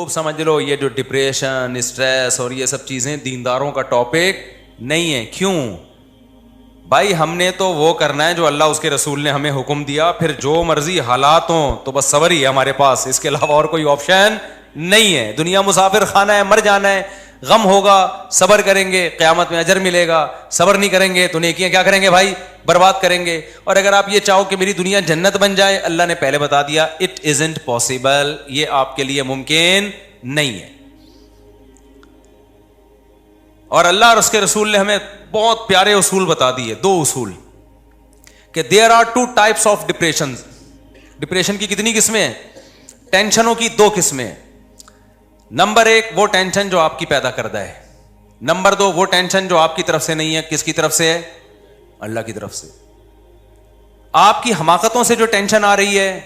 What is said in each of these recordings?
خوب سمجھ لو یہ جو ڈپریشن اسٹریس اور یہ سب چیزیں دینداروں کا ٹاپک نہیں ہے. کیوں بھائی؟ ہم نے تو وہ کرنا ہے جو اللہ اس کے رسول نے ہمیں حکم دیا, پھر جو مرضی حالات ہوں تو بس صبر ہی ہے ہمارے پاس, اس کے علاوہ اور کوئی آپشن نہیں ہے. دنیا مسافر خانہ ہے, مر جانا ہے, غم ہوگا صبر کریں گے قیامت میں اجر ملے گا, صبر نہیں کریں گے تو نیکیاں کیا کریں گے بھائی؟ برباد کریں گے. اور اگر آپ یہ چاہو کہ میری دنیا جنت بن جائے, اللہ نے پہلے بتا دیا اٹ ازنٹ پاسبل, یہ آپ کے لیے ممکن نہیں ہے. اور اللہ اور اس کے رسول نے ہمیں بہت پیارے اصول بتا دیے, 2 اصول, کہ there are 2 types of depression. Depression کی کتنی قسمیں ہیں؟ ٹینشنوں کی 2 قسمیں ہیں. نمبر 1 وہ ٹینشن جو آپ کی پیدا کردہ ہے. نمبر 2 وہ ٹینشن جو آپ کی طرف سے نہیں ہے. کس کی طرف سے ہے؟ اللہ کی طرف سے. آپ کی حماقتوں سے جو ٹینشن آ رہی ہے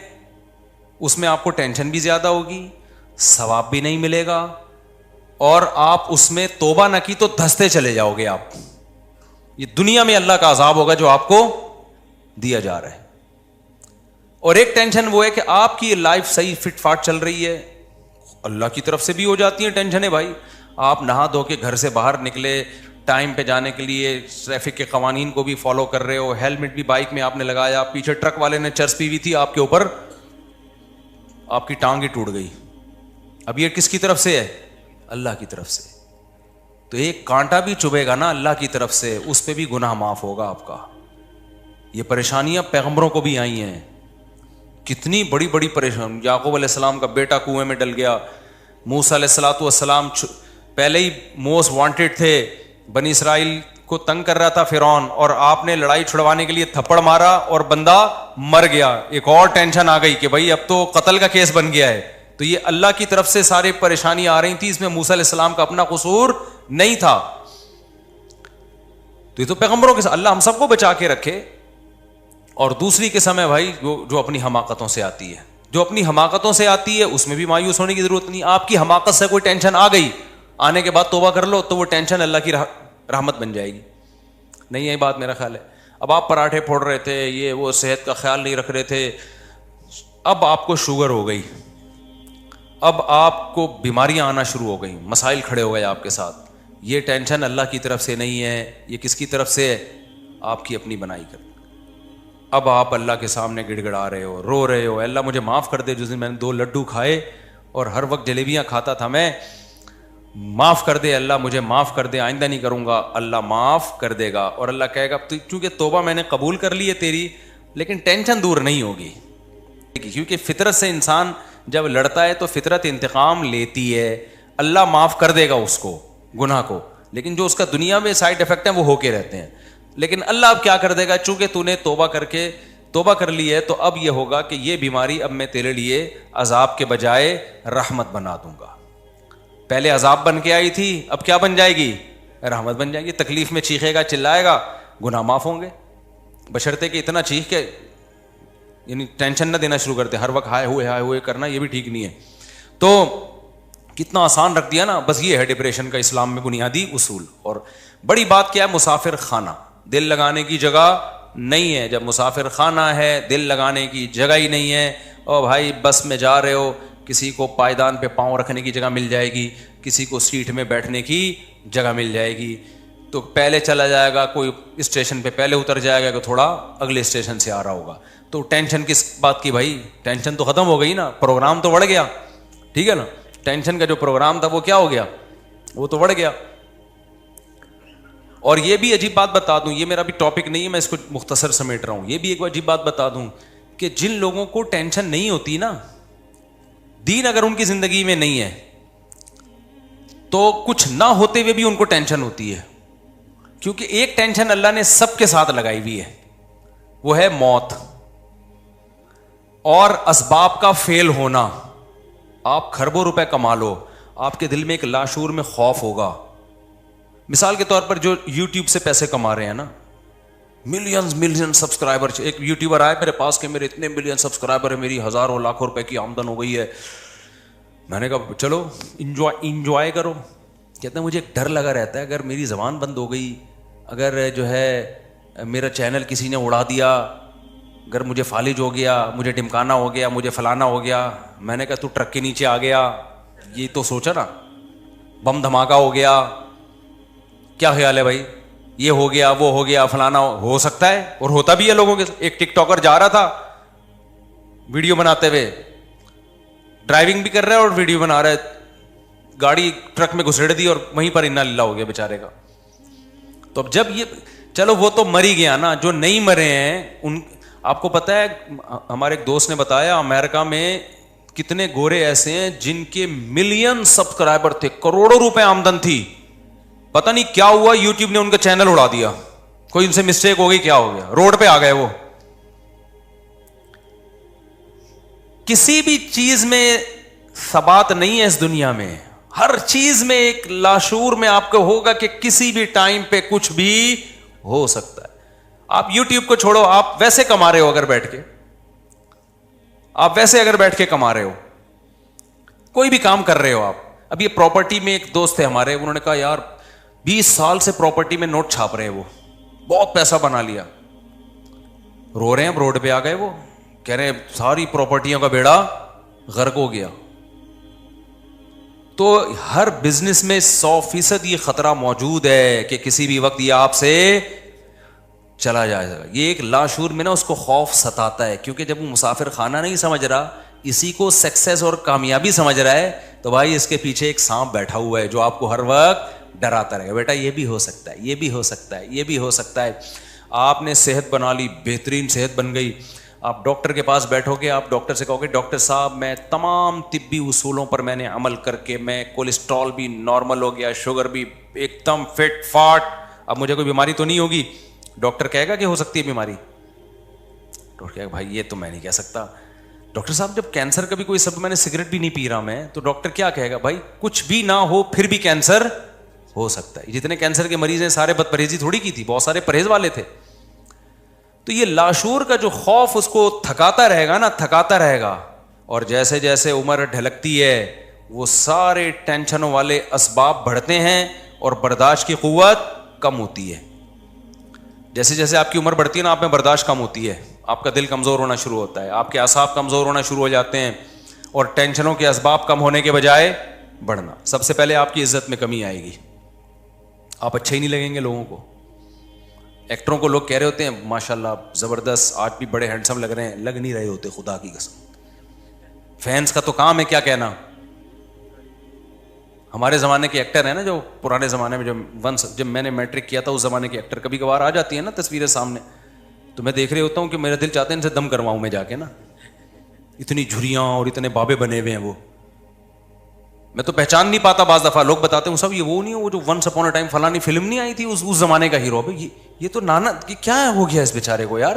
اس میں آپ کو ٹینشن بھی زیادہ ہوگی, ثواب بھی نہیں ملے گا, اور آپ اس میں توبہ نہ کی تو دھستے چلے جاؤ گے آپ. یہ دنیا میں اللہ کا عذاب ہوگا جو آپ کو دیا جا رہا ہے. اور ایک ٹینشن وہ ہے کہ آپ کی لائف صحیح فٹ فاٹ چل رہی ہے, اللہ کی طرف سے بھی ہو جاتی ہیں ٹینشنیں بھائی. آپ نہا دھو کے گھر سے باہر نکلے, ٹائم پہ جانے کے لیے ٹریفک کے قوانین کو بھی فالو کر رہے ہو, ہیلمٹ بھی بائک میں آپ نے لگایا, پیچھے ٹرک والے نے چرس پی ہوئی تھی آپ کے اوپر, آپ کی ٹانگ ہی ٹوٹ گئی. اب یہ کس کی طرف سے ہے؟ اللہ کی طرف سے. تو ایک کانٹا بھی چبھے گا نا اللہ کی طرف سے, اس پہ بھی گناہ معاف ہوگا آپ کا. یہ پریشانیاں پیغمبروں کو بھی آئی ہیں, کتنی بڑی بڑی پریشانی. یعقوب علیہ السلام کا بیٹا کنویں میں ڈل گیا, موسیٰ علیہ السلام پہلے ہی موسٹ وانٹڈ تھے, بنی اسرائیل کو تنگ کر رہا تھا فرعون, اور آپ نے لڑائی چھڑوانے کے لیے تھپڑ مارا اور بندہ مر گیا. ایک اور ٹینشن آ گئی کہ بھائی اب تو قتل کا کیس بن گیا ہے. تو یہ اللہ کی طرف سے سارے پریشانی آ رہی تھی, اس میں موسیٰ علیہ السلام کا اپنا قصور نہیں تھا. تو یہ تو پیغمبروں کے ساتھ اللہ ہم سب کو بچا کے رکھے. اور دوسری قسم ہے بھائی جو اپنی حماقتوں سے آتی ہے. جو اپنی حماقتوں سے آتی ہے اس میں بھی مایوس ہونے کی ضرورت نہیں. آپ کی حماقت سے کوئی ٹینشن آ گئی, آنے کے بعد توبہ کر لو تو وہ ٹینشن اللہ کی رحمت بن جائے گی. نہیں یہی بات میرا خیال ہے. اب آپ پراٹھے پھوڑ رہے تھے, یہ وہ صحت کا خیال نہیں رکھ رہے تھے, اب آپ کو شوگر ہو گئی, اب آپ کو بیماریاں آنا شروع ہو گئیں, مسائل کھڑے ہو گئے آپ کے ساتھ. یہ ٹینشن اللہ کی طرف سے نہیں ہے, یہ کس کی طرف سے ہے؟ آپ کی اپنی بنائی کر. اب آپ اللہ کے سامنے گڑ گڑا رہے ہو, رو رہے ہو, اللہ مجھے معاف کر دے, جس دن میں نے 2 لڈو کھائے اور ہر وقت جلیبیاں کھاتا تھا میں, معاف کر دے اللہ, مجھے معاف کر دے, آئندہ نہیں کروں گا. اللہ معاف کر دے گا, اور اللہ کہے گا چونکہ توبہ میں نے قبول کر لی ہے تیری, لیکن ٹینشن دور نہیں ہوگی. کیونکہ فطرت سے انسان جب لڑتا ہے تو فطرت انتقام لیتی ہے. اللہ معاف کر دے گا اس کو گناہ کو, لیکن جو اس کا دنیا میں سائڈ افیکٹ ہیں وہ ہو کے رہتے ہیں. لیکن اللہ اب کیا کر دے گا, چونکہ تو نے توبہ کر لی ہے تو اب یہ ہوگا کہ یہ بیماری اب میں تیرے لیے عذاب کے بجائے رحمت بنا دوں گا. پہلے عذاب بن کے آئی تھی, اب کیا بن جائے گی؟ رحمت بن جائے گی. تکلیف میں چیخے گا, چلائے گا, گناہ معاف ہوں گے, بشرطے کہ اتنا چیخ کے یعنی ٹینشن نہ دینا شروع کرتے, ہر وقت ہائے ہوئے کرنا, یہ بھی ٹھیک نہیں ہے. تو کتنا آسان رکھ دیا نا. بس یہ ہے ڈپریشن کا اسلام میں بنیادی اصول. اور بڑی بات کیا ہے؟ مسافر خانہ, دل لگانے کی جگہ نہیں ہے. جب مسافر خانہ ہے, دل لگانے کی جگہ ہی نہیں ہے. اور بھائی بس میں جا رہے ہو, کسی کو پائیدان پہ پاؤں رکھنے کی جگہ مل جائے گی, کسی کو سیٹ میں بیٹھنے کی جگہ مل جائے گی, تو پہلے چلا جائے گا, کوئی اسٹیشن پہ پہلے اتر جائے گا کہ تھوڑا اگلے اسٹیشن سے آ رہا ہوگا. تو ٹینشن کس بات کی بھائی؟ ٹینشن تو ختم ہو گئی نا, پروگرام تو بڑھ گیا. ٹھیک ہے نا, ٹینشن کا جو پروگرام تھا وہ کیا ہو گیا؟ وہ تو بڑھ گیا. اور یہ بھی عجیب بات بتا دوں, یہ میرا بھی ٹاپک نہیں ہے, میں اس کو مختصر سمیٹ رہا ہوں. یہ بھی ایک عجیب بات بتا دوں کہ جن لوگوں کو ٹینشن نہیں ہوتی نا, دین اگر ان کی زندگی میں نہیں ہے تو کچھ نہ ہوتے ہوئے بھی ان کو ٹینشن ہوتی ہے. کیونکہ ایک ٹینشن اللہ نے سب کے ساتھ لگائی ہوئی ہے, وہ ہے موت اور اسباب کا فیل ہونا. آپ کھربوں روپے کما لو, آپ کے دل میں ایک لاشعور میں خوف ہوگا. مثال کے طور پر جو یوٹیوب سے پیسے کما رہے ہیں نا, ملین سبسکرائبر, ایک یوٹیوبر آئے میرے پاس کہ میرے اتنے ملین سبسکرائبر ہے, میری ہزاروں لاکھوں روپے کی آمدن ہو گئی ہے. میں نے کہا چلو انجوائے کرو. کہتے ہیں مجھے ایک ڈر لگا رہتا ہے, اگر میری زبان بند ہو گئی, اگر جو ہے میرا چینل کسی نے اڑا دیا, اگر مجھے فالج ہو گیا, مجھے ڈمکانا ہو گیا, مجھے فلانا ہو گیا. میں نے کہا تو ٹرک کے نیچے آ گیا, یہ تو سوچا نا, بم دھماکہ ہو گیا, کیا خیال ہے بھائی, یہ ہو گیا وہ ہو گیا فلانا, ہو سکتا ہے اور ہوتا بھی ہے لوگوں کے. ایک ٹک ٹاکر جا رہا تھا ویڈیو بناتے ہوئے, ڈرائیونگ بھی کر رہا ہے اور ویڈیو بنا رہا ہے, گاڑی ٹرک میں گھسیڑ دی اور وہیں پر انا للہ ہو گیا بیچارے کا. تو اب جب یہ, چلو وہ تو مر ہی گیا نا, جو نہیں مرے ہیں ان, آپ کو پتا ہے ہمارے ایک دوست نے بتایا امریکہ میں کتنے گورے ایسے ہیں جن کے ملین سبسکرائبر تھے, کروڑوں روپے آمدن تھی, پتہ نہیں کیا ہوا یوٹیوب نے ان کا چینل اڑا دیا, کوئی ان سے مسٹیک ہو گئی, کیا ہو گیا, روڈ پہ آ گئے وہ. کسی بھی چیز میں ثبات نہیں ہے اس دنیا میں, ہر چیز میں ایک لاشعور میں آپ کو ہوگا کہ کسی بھی ٹائم پہ کچھ بھی ہو سکتا ہے. آپ یوٹیوب کو چھوڑو, آپ ویسے کما رہے ہو, اگر بیٹھ کے آپ ویسے اگر بیٹھ کے کما رہے ہو, کوئی بھی کام کر رہے ہو آپ. اب یہ پراپرٹی میں ایک دوست تھے ہمارے, انہوں نے کہا یار 20 سال سے پراپرٹی میں نوٹ چھاپ رہے ہیں, وہ بہت پیسہ بنا لیا, رو رہے ہیں, اب روڈ پہ آ گئے, وہ کہہ رہے ہیں ساری پراپرٹیوں کا بیڑا غرق ہو گیا. تو ہر بزنس میں 100% یہ خطرہ موجود ہے کہ کسی بھی وقت یہ آپ سے چلا جائے گا. یہ ایک لاشعور میں نا اس کو خوف ستاتا ہے, کیونکہ جب وہ مسافر خانہ نہیں سمجھ رہا, اسی کو سکسیس اور کامیابی سمجھ رہا ہے, تو بھائی اس کے پیچھے ایک سانپ بیٹھا ہوا ہے جو آپ کو ہر وقت ڈراتا رہے گا, بیٹا یہ بھی ہو سکتا ہے, یہ بھی ہو سکتا ہے, یہ بھی ہو سکتا ہے. آپ نے صحت بنا لی, بہترین صحت بن گئی, آپ ڈاکٹر کے پاس بیٹھو گے, آپ ڈاکٹر سے کہو گے ڈاکٹر صاحب میں تمام طبی اصولوں پر میں نے عمل کر کے میں کولیسٹرول بھی نارمل ہو گیا, شوگر بھی ایک دم فٹ فاٹ, اب مجھے کوئی بیماری تو نہیں ہوگی. ڈاکٹر کہے گا کہ ہو سکتی ہے بیماری, ڈاکٹر کہے گا بھائی یہ تو میں نہیں کہہ سکتا. ڈاکٹر صاحب جب کینسر کا بھی کوئی سب, میں نے سگریٹ بھی نہیں پی رہا میں, تو ڈاکٹر کیا کہے گا, بھائی کچھ بھی نہ ہو پھر بھی کینسر ہو سکتا ہے. جتنے کینسر کے مریض ہیں سارے بد پرہیزی تھوڑی کی تھی, بہت سارے پرہیز والے تھے. تو یہ لاشعور کا جو خوف اس کو تھکاتا رہے گا نا, تھکاتا رہے گا, اور جیسے جیسے عمر ڈھلکتی ہے وہ سارے ٹینشنوں والے اسباب بڑھتے ہیں اور برداشت کی قوت کم ہوتی ہے. جیسے جیسے آپ کی عمر بڑھتی ہے نا, آپ میں برداشت کم ہوتی ہے, آپ کا دل کمزور ہونا شروع ہوتا ہے, آپ کے اعصاب کمزور ہونا شروع ہو جاتے ہیں, اور ٹینشنوں کے اسباب کم ہونے کے بجائے بڑھنا. سب سے پہلے آپ کی عزت میں کمی آئے گی, آپ اچھے ہی نہیں لگیں گے لوگوں کو. ایکٹروں کو لوگ کہہ رہے ہوتے ہیں ماشاءاللہ زبردست, آج بھی بڑے ہینڈسم لگ رہے ہیں, لگ نہیں رہے ہوتے, خدا کی قسم. فینس کا تو کام ہے کیا کہنا. ہمارے زمانے کے ایکٹر ہیں نا, جو پرانے زمانے میں جب میں نے میٹرک کیا تھا اس زمانے کے ایکٹر, کبھی کبھار آ جاتی ہیں نا تصویریں سامنے, تو میں دیکھ رہے ہوتا ہوں کہ میرا دل چاہتا ہے ان سے دم کرواؤں میں جا کے نا, اتنی جھریاں اور اتنے بابے بنے ہوئے ہیں وہ, میں تو پہچان نہیں پاتا. بعض دفعہ لوگ بتاتے ہیں صاحب یہ وہ نہیں, وہ جو ونس اپون اے ٹائم فلانی فلم نہیں آئی تھی اس زمانے کا ہیرو, یہ تو نانا کیا ہو گیا اس بیچارے کو یار.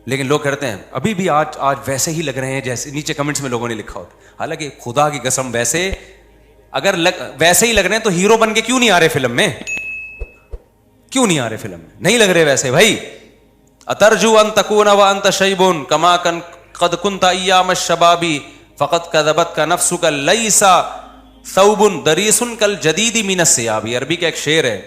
لیکن لوگ کہتے ہیں ابھی بھی آج ویسے ہی لگ رہے ہیں جیسے, نیچے کمنٹس میں لوگوں نے لکھا ہوتا. حالانکہ خدا کی قسم ویسے اگر ویسے ہی لگ رہے ہیں تو ہیرو بن کے کیوں نہیں آ رہے فلم میں, کیوں نہیں آ رہے فلم میں, نہیں لگ رہے ویسے بھائی. اترجو ان تکون وانت شیب کما قد کنت ایام الشباب فقط کذبت کا نفس کا لیسا ثوب دریس کالجدید من الثیاب. عربی کا ایک شعر ہے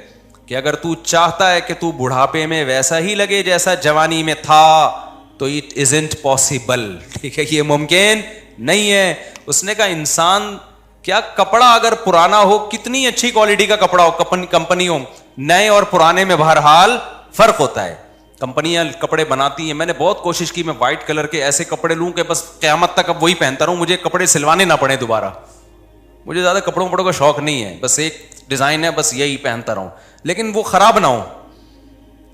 کہ اگر تو چاہتا ہے کہ تو بڑھاپے میں ویسا ہی لگے جیسا جوانی میں تھا تو اٹ ازنٹ پاسبل. ٹھیک ہے, یہ ممکن نہیں ہے. اس نے کہا انسان کیا, کپڑا اگر پرانا ہو, کتنی اچھی کوالٹی کا کپڑا ہو, کمپنی ہو, نئے اور پرانے میں بہرحال فرق ہوتا ہے. کمپنیاں کپڑے بناتی ہیں, میں نے بہت کوشش کی میں وائٹ کلر کے ایسے کپڑے لوں کہ بس قیامت تک اب وہی پہنتا رہوں, مجھے کپڑے سلوانے نہ پڑے دوبارہ. مجھے زیادہ کپڑوں کا شوق نہیں ہے, بس ایک ڈیزائن ہے بس یہی پہنتا رہوں, لیکن وہ خراب نہ ہو.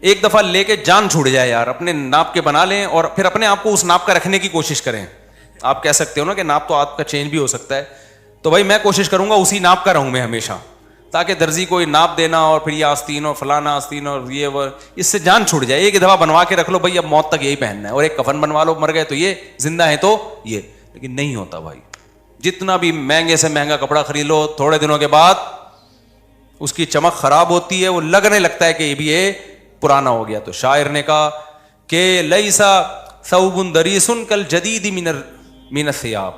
ایک دفعہ لے کے جان چھوٹ جائے یار, اپنے ناپ کے بنا لیں اور پھر اپنے آپ کو اس ناپ کا رکھنے کی کوشش کریں. آپ کہہ سکتے ہو نا کہ ناپ تو آپ کا چینج بھی ہو سکتا ہے, تو بھائی میں کوشش کروں گا اسی ناپ کا رہوں میں ہمیشہ, تاکہ درزی کو ناپ دینا اور پھر یہ آستین اور فلانا آستین اور یہ وہ, اس سے جان چھوٹ جائے. ایک دفعہ بنوا کے رکھ لو بھائی اب موت تک یہی پہننا ہے, اور ایک کفن بنوا لو, مر گئے تو یہ, زندہ ہے تو یہ. لیکن نہیں ہوتا بھائی, جتنا بھی مہنگے سے مہنگا کپڑا خرید لو تھوڑے دنوں کے بعد اس کی چمک خراب ہوتی ہے, وہ لگنے لگتا ہے کہ یہ بھی یہ پرانا ہو گیا. تو شاعر نے کہا کہ لیسا ثوب دریس کالجدید من الثیاب,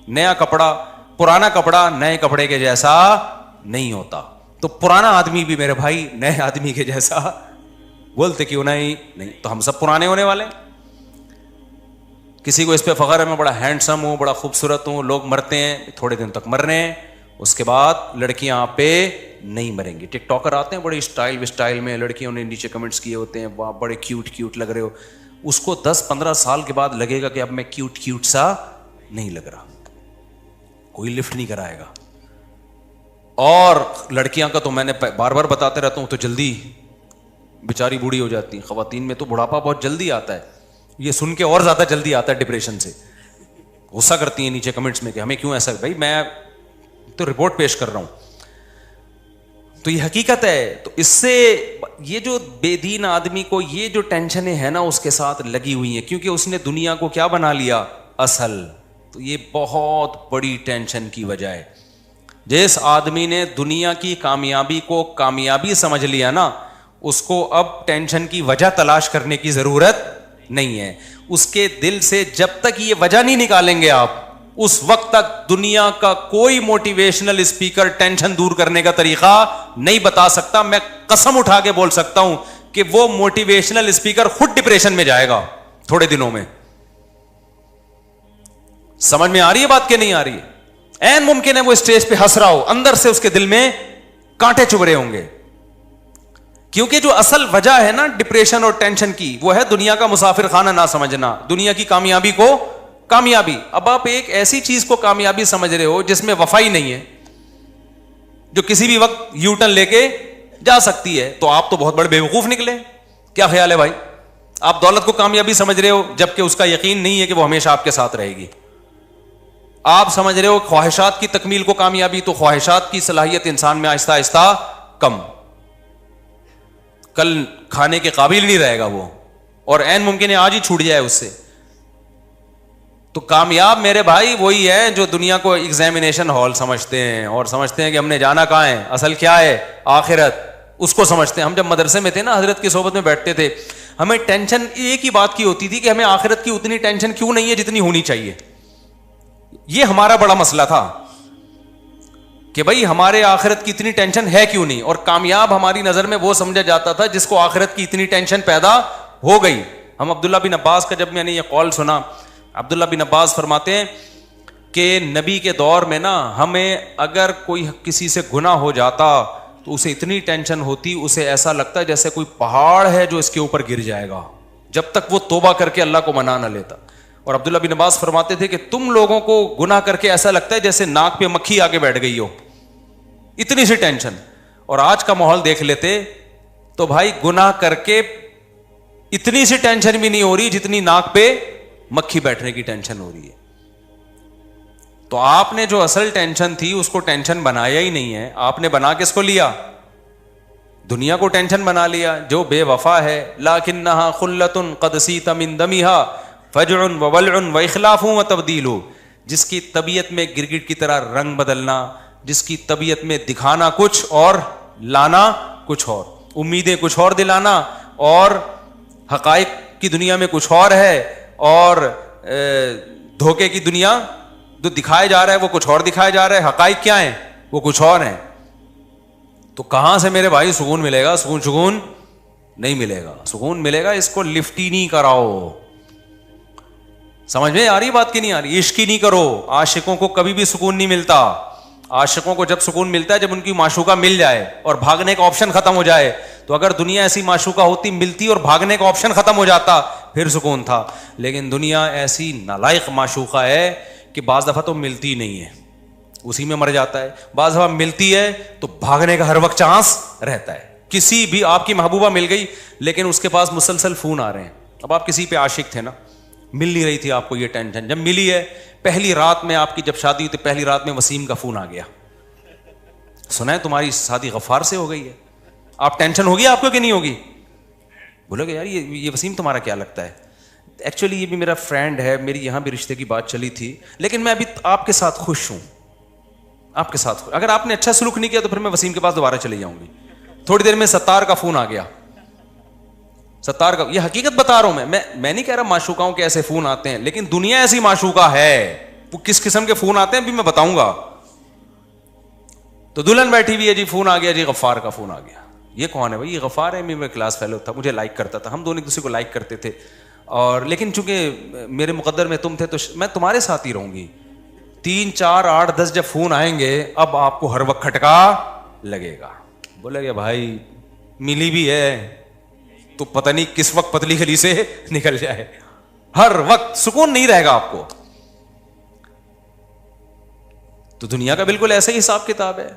نیا کپڑا پرانا کپڑا نئے کپڑے کے جیسا نہیں ہوتا. تو پرانا آدمی بھی میرے بھائی نئے آدمی کے جیسا, بولتے کیوں نہیں, تو ہم سب پرانے ہونے والے. کسی کو اس پہ فخر ہے میں بڑا ہینڈسم ہوں, بڑا خوبصورت ہوں. لوگ مرتے ہیں, تھوڑے دن تک مر رہے ہیں, اس کے بعد لڑکیاں آپ پہ نہیں مریں گی. ٹک ٹاکر آتے ہیں بڑے اسٹائل میں, لڑکیوں نے نیچے کمنٹس کیے ہوتے ہیں, واہ بڑے کیوٹ لگ رہے ہو. اس کو 10-15 سال کے بعد لگے گا کہ اب میں کیوٹ سا نہیں لگ رہا, کوئی لفٹ نہیں کرائے گا. اور لڑکیاں کا تو میں نے بار بار بتاتے رہتا ہوں, تو جلدی بیچاری بوڑھی ہو جاتی ہیں. خواتین میں تو بڑھاپا بہت جلدی آتا ہے, یہ سن کے اور زیادہ جلدی آتا ہے ڈپریشن سے. غصہ کرتی ہیں نیچے کمنٹس میں کہ ہمیں کیوں ایسا. بھائی میں تو رپورٹ پیش کر رہا ہوں, تو یہ حقیقت ہے. تو اس سے یہ جو بے دین آدمی کو یہ جو ٹینشنیں ہیں نا اس کے ساتھ لگی ہوئی ہیں, کیونکہ اس نے دنیا کو کیا بنا لیا, اصل. تو یہ بہت بڑی ٹینشن کی وجہ ہے. جس آدمی نے دنیا کی کامیابی کو کامیابی سمجھ لیا نا, اس کو اب ٹینشن کی وجہ تلاش کرنے کی ضرورت نہیں ہے. اس کے دل سے جب تک یہ وجہ نہیں نکالیں گے آپ, اس وقت تک دنیا کا کوئی موٹیویشنل اسپیکر ٹینشن دور کرنے کا طریقہ نہیں بتا سکتا. میں قسم اٹھا کے بول سکتا ہوں کہ وہ موٹیویشنل اسپیکر خود ڈپریشن میں جائے گا تھوڑے دنوں میں. سمجھ میں آ رہی ہے بات کہ نہیں آ رہی ہے؟ این ممکن ہے وہ اسٹیج پہ ہنس رہا ہو, اندر سے اس کے دل میں کانٹے چبھ رہے ہوں گے. کیونکہ جو اصل وجہ ہے نا ڈپریشن اور ٹینشن کی, وہ ہے دنیا کا مسافر خانہ نہ سمجھنا, دنیا کی کامیابی کو کامیابی. اب آپ ایک ایسی چیز کو کامیابی سمجھ رہے ہو جس میں وفا ہی نہیں ہے, جو کسی بھی وقت یو ٹرن لے کے جا سکتی ہے, تو آپ تو بہت بڑے بیوقوف نکلے. کیا خیال ہے بھائی؟ آپ دولت کو کامیابی سمجھ رہے ہو جبکہ اس کا یقین نہیں ہے کہ وہ ہمیشہ آپ کے ساتھ رہے گی. آپ سمجھ رہے ہو خواہشات کی تکمیل کو کامیابی, تو خواہشات کی صلاحیت انسان میں آہستہ آہستہ کم, کل کھانے کے قابل نہیں رہے گا وہ, اور عین ممکن ہے آج ہی چھوٹ جائے اس سے. تو کامیاب میرے بھائی وہی ہے جو دنیا کو ایگزامینیشن ہال سمجھتے ہیں, اور سمجھتے ہیں کہ ہم نے جانا کہاں ہے, اصل کیا ہے, آخرت. اس کو سمجھتے ہیں. ہم جب مدرسے میں تھے نا, حضرت کی صحبت میں بیٹھتے تھے, ہمیں ٹینشن ایک ہی بات کی ہوتی تھی کہ ہمیں آخرت کی اتنی ٹینشن کیوں نہیں ہے جتنی ہونی چاہیے. یہ ہمارا بڑا مسئلہ تھا کہ بھائی ہمارے آخرت کی اتنی ٹینشن ہے کیوں نہیں. اور کامیاب ہماری نظر میں وہ سمجھا جاتا تھا جس کو آخرت کی اتنی ٹینشن پیدا ہو گئی. ہم عبداللہ بن عباس کا جب میں نے یہ قول سنا, عبداللہ بن عباس فرماتے ہیں کہ نبی کے دور میں نا ہمیں اگر کوئی کسی سے گناہ ہو جاتا تو اسے اتنی ٹینشن ہوتی, اسے ایسا لگتا ہے جیسے کوئی پہاڑ ہے جو اس کے اوپر گر جائے گا, جب تک وہ توبہ کر کے اللہ کو منا نہ لیتا. اور عبداللہ بن عباس فرماتے تھے کہ تم لوگوں کو گناہ کر کے ایسا لگتا ہے جیسے ناک پہ مکھی آگے بیٹھ گئی ہو, اتنی سی ٹینشن. اور آج کا ماحول دیکھ لیتے تو بھائی گناہ کر کے اتنی سی ٹینشن بھی نہیں ہو رہی جتنی ناک پہ مکھی بیٹھنے کی ٹینشن ہو رہی ہے. تو آپ نے جو اصل ٹینشن تھی اس کو ٹینشن بنایا ہی نہیں ہے. آپ نے بنا کس کو لیا؟ دنیا کو ٹینشن بنا لیا. جو بے وفا ہے, لکنھا خلۃ قد سیت من دمھا فجع وولع واخلاف وتبدیل, جس کی طبیعت میں گرگٹ کی طرح رنگ بدلنا, جس کی طبیعت میں دکھانا کچھ اور لانا کچھ اور, امیدیں کچھ اور دلانا, اور حقائق کی دنیا میں کچھ اور ہے, اور دھوکے کی دنیا جو دکھایا جا رہا ہے وہ کچھ اور دکھایا جا رہا ہے, حقائق کیا ہیں وہ کچھ اور ہیں. تو کہاں سے میرے بھائی سکون ملے گا؟ سکون نہیں ملے گا. سکون ملے گا اس کو لفٹ ہی نہیں کراؤ. سمجھ میں آ رہی بات کی نہیں آ رہی؟ عشق ہی نہیں کرو. عاشقوں کو کبھی بھی سکون نہیں ملتا. عاشقوں کو جب سکون ملتا ہے جب ان کی معشوقہ مل جائے اور بھاگنے کا آپشن ختم ہو جائے. تو اگر دنیا ایسی معشوقہ ہوتی, ملتی اور بھاگنے کا آپشن ختم ہو جاتا, پھر سکون تھا. لیکن دنیا ایسی نالائق معشوقہ ہے کہ بعض دفعہ تو ملتی ہی نہیں ہے, اسی میں مر جاتا ہے. بعض دفعہ ملتی ہے تو بھاگنے کا ہر وقت چانس رہتا ہے. کسی بھی آپ کی محبوبہ مل گئی لیکن اس کے پاس مسلسل فون آ رہے ہیں. اب آپ کسی پہ عاشق تھے نا, مل نہیں رہی تھی آپ کو یہ ٹینشن, جب ملی ہے پہلی رات میں, آپ کی جب شادی ہوئی تو پہلی رات میں وسیم کا فون آ گیا, سنا ہے تمہاری شادی غفار سے ہو گئی ہے. آپ ٹینشن ہوگی آپ کو کہ نہیں ہوگی؟ بولو گے یار یہ وسیم تمہارا کیا لگتا ہے؟ ایکچولی یہ بھی میرا فرینڈ ہے, میری یہاں بھی رشتے کی بات چلی تھی, لیکن میں ابھی آپ کے ساتھ خوش ہوں. آپ کے ساتھ اگر آپ نے اچھا سلوک نہیں کیا تو پھر میں وسیم کے پاس دوبارہ چلی جاؤں گی. تھوڑی دیر میں ستار کا فون آ گیا. ستار کا, یہ حقیقت بتا رہا ہوں میں نہیں کہہ رہا معشوقاؤں کے ایسے فون آتے ہیں, لیکن دنیا ایسی معشوقہ ہے. وہ کس قسم کے فون آتے ہیں بھی میں بتاؤں گا. تو دلہن بیٹھی ہوئی ہے جی, فون آ گیا جی, غفار کا فون آ گیا. یہ کون ہے بھائی؟ یہ غفار ہے, میرا کلاس فیلو تھا, مجھے لائک کرتا تھا, ہم دونوں ایک دوسرے کو لائک کرتے تھے. اور لیکن چونکہ میرے مقدر میں تم تھے تو میں تمہارے ساتھ ہی رہوں گی. 3 4 8 10 جب فون آئیں گے اب آپ کو ہر وقت کھٹکا لگے گا. بولے کہ بھائی ملی بھی ہے تو پتہ نہیں کس وقت پتلی گلی سے نکل جائے. ہر وقت سکون نہیں رہے گا آپ کو. تو دنیا کا بالکل ایسا ہی حساب کتاب ہے.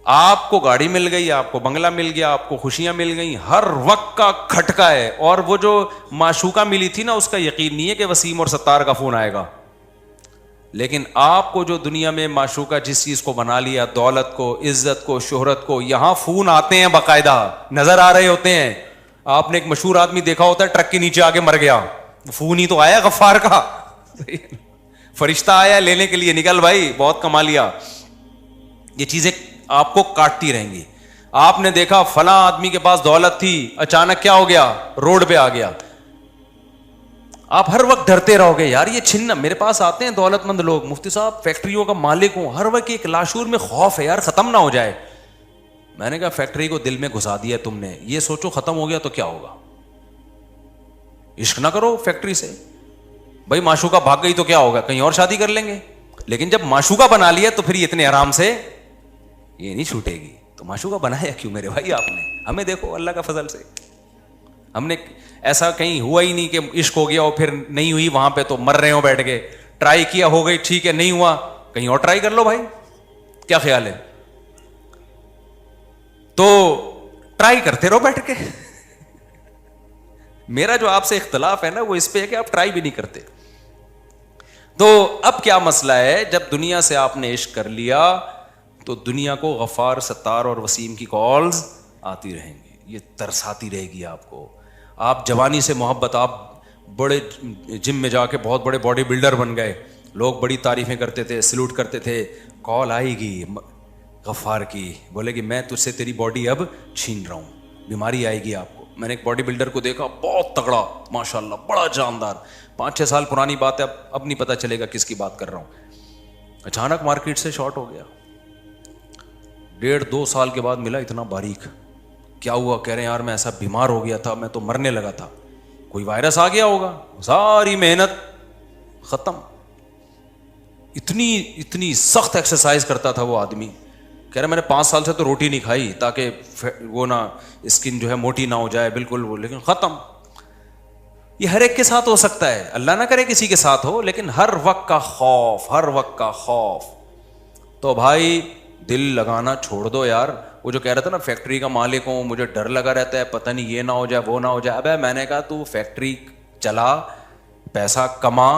آپ کو گاڑی مل گئی, آپ کو بنگلہ مل گیا, آپ کو خوشیاں مل گئیں, ہر وقت کا کھٹکا ہے. اور وہ جو معشوقہ ملی تھی نا اس کا یقین نہیں ہے کہ وسیم اور ستار کا فون آئے گا. لیکن آپ کو جو دنیا میں معشوقہ جس چیز کو بنا لیا, دولت کو, عزت کو, شہرت کو, یہاں فون آتے ہیں باقاعدہ, نظر آ رہے ہوتے ہیں. آپ نے ایک مشہور آدمی دیکھا ہوتا ہے ٹرک کے نیچے آ کے مر گیا, فون ہی تو آیا غفار کا, فرشتہ آیا لینے کے لیے, نکل بھائی بہت کما لیا. یہ چیزیں آپ کو کاٹتی رہیں گی. آپ نے دیکھا فلاں آدمی کے پاس دولت تھی, اچانک کیا ہو گیا, روڈ پہ آ گیا. آپ ہر وقت ڈرتے رہو گے یار یہ چھننا. میرے پاس آتے ہیں دولت مند لوگ, مفتی صاحب فیکٹریوں کا مالک ہوں, ہر وقت ایک لاشور میں خوف ہے یار ختم نہ ہو جائے. میں نے کہا فیکٹری کو دل میں گھسا دیا تم نے, یہ سوچو ختم ہو گیا تو کیا ہوگا. عشق نہ کرو فیکٹری سے. بھائی معشوقہ بھاگ گئی تو کیا ہوگا, کہیں اور شادی کر لیں گے. لیکن جب معشوقہ بنا لیا تو پھر یہ اتنے آرام سے یہ نہیں چھوٹے گی. تو معشوقہ بنایا کیوں میرے بھائی آپ نے؟ ہمیں دیکھو اللہ کا فضل سے ہم نے ایسا کہیں ہوا ہی نہیں کہ عشق ہو گیا اور پھر نہیں ہوئی وہاں پہ تو مر رہے ہو بیٹھ کے. ٹرائی کیا, ہو گئی ٹھیک ہے, نہیں ہوا کہیں اور ٹرائی کر لو بھائی. کیا خیال ہے؟ تو ٹرائی کرتے رہو بیٹھ کے. میرا جو آپ سے اختلاف ہے نا وہ اس پہ ہے کہ آپ ٹرائی بھی نہیں کرتے. تو اب کیا مسئلہ ہے, جب دنیا سے آپ نے عشق کر لیا تو دنیا کو غفار, ستار اور وسیم کی کالز آتی رہیں گی, یہ ترساتی رہے گی آپ کو. آپ جوانی سے محبت, آپ بڑے جم میں جا کے بہت بڑے باڈی بلڈر بن گئے, لوگ بڑی تعریفیں کرتے تھے, سلوٹ کرتے تھے, کال آئے گی غفار کی, بولے کہ میں تجھ سے تیری باڈی اب چھین رہا ہوں, بیماری آئے گی آپ کو. میں نے ایک باڈی بلڈر کو دیکھا, بہت تگڑا ماشاءاللہ, بڑا جاندار, 5-6 سال پرانی بات ہے, اب نہیں پتہ چلے گا کس کی بات کر رہا ہوں. اچانک مارکیٹ سے شارٹ ہو گیا, 1.5-2 سال کے بعد ملا, اتنا باریک. کیا ہوا؟ کہہ رہے ہیں یار میں ایسا بیمار ہو گیا تھا, میں تو مرنے لگا تھا, کوئی وائرس آ گیا ہوگا, ساری محنت ختم. اتنی سخت ایکسرسائز کرتا تھا وہ آدمی. کہہ رہے میں نے 5 سال سے تو روٹی نہیں کھائی تاکہ وہ نہ اسکن جو ہے موٹی نہ ہو جائے بالکل وہ, لیکن ختم. یہ ہر ایک کے ساتھ ہو سکتا ہے, اللہ نہ کرے کسی کے ساتھ ہو, لیکن ہر وقت کا خوف, ہر وقت کا خوف. تو بھائی دل لگانا چھوڑ دو یار. وہ جو کہہ رہا تھا نا فیکٹری کا مالک ہوں, مجھے ڈر لگا رہتا ہے پتہ نہیں یہ نہ ہو جائے وہ نہ ہو جائے. ابے میں نے کہا تو فیکٹری چلا, پیسہ کما,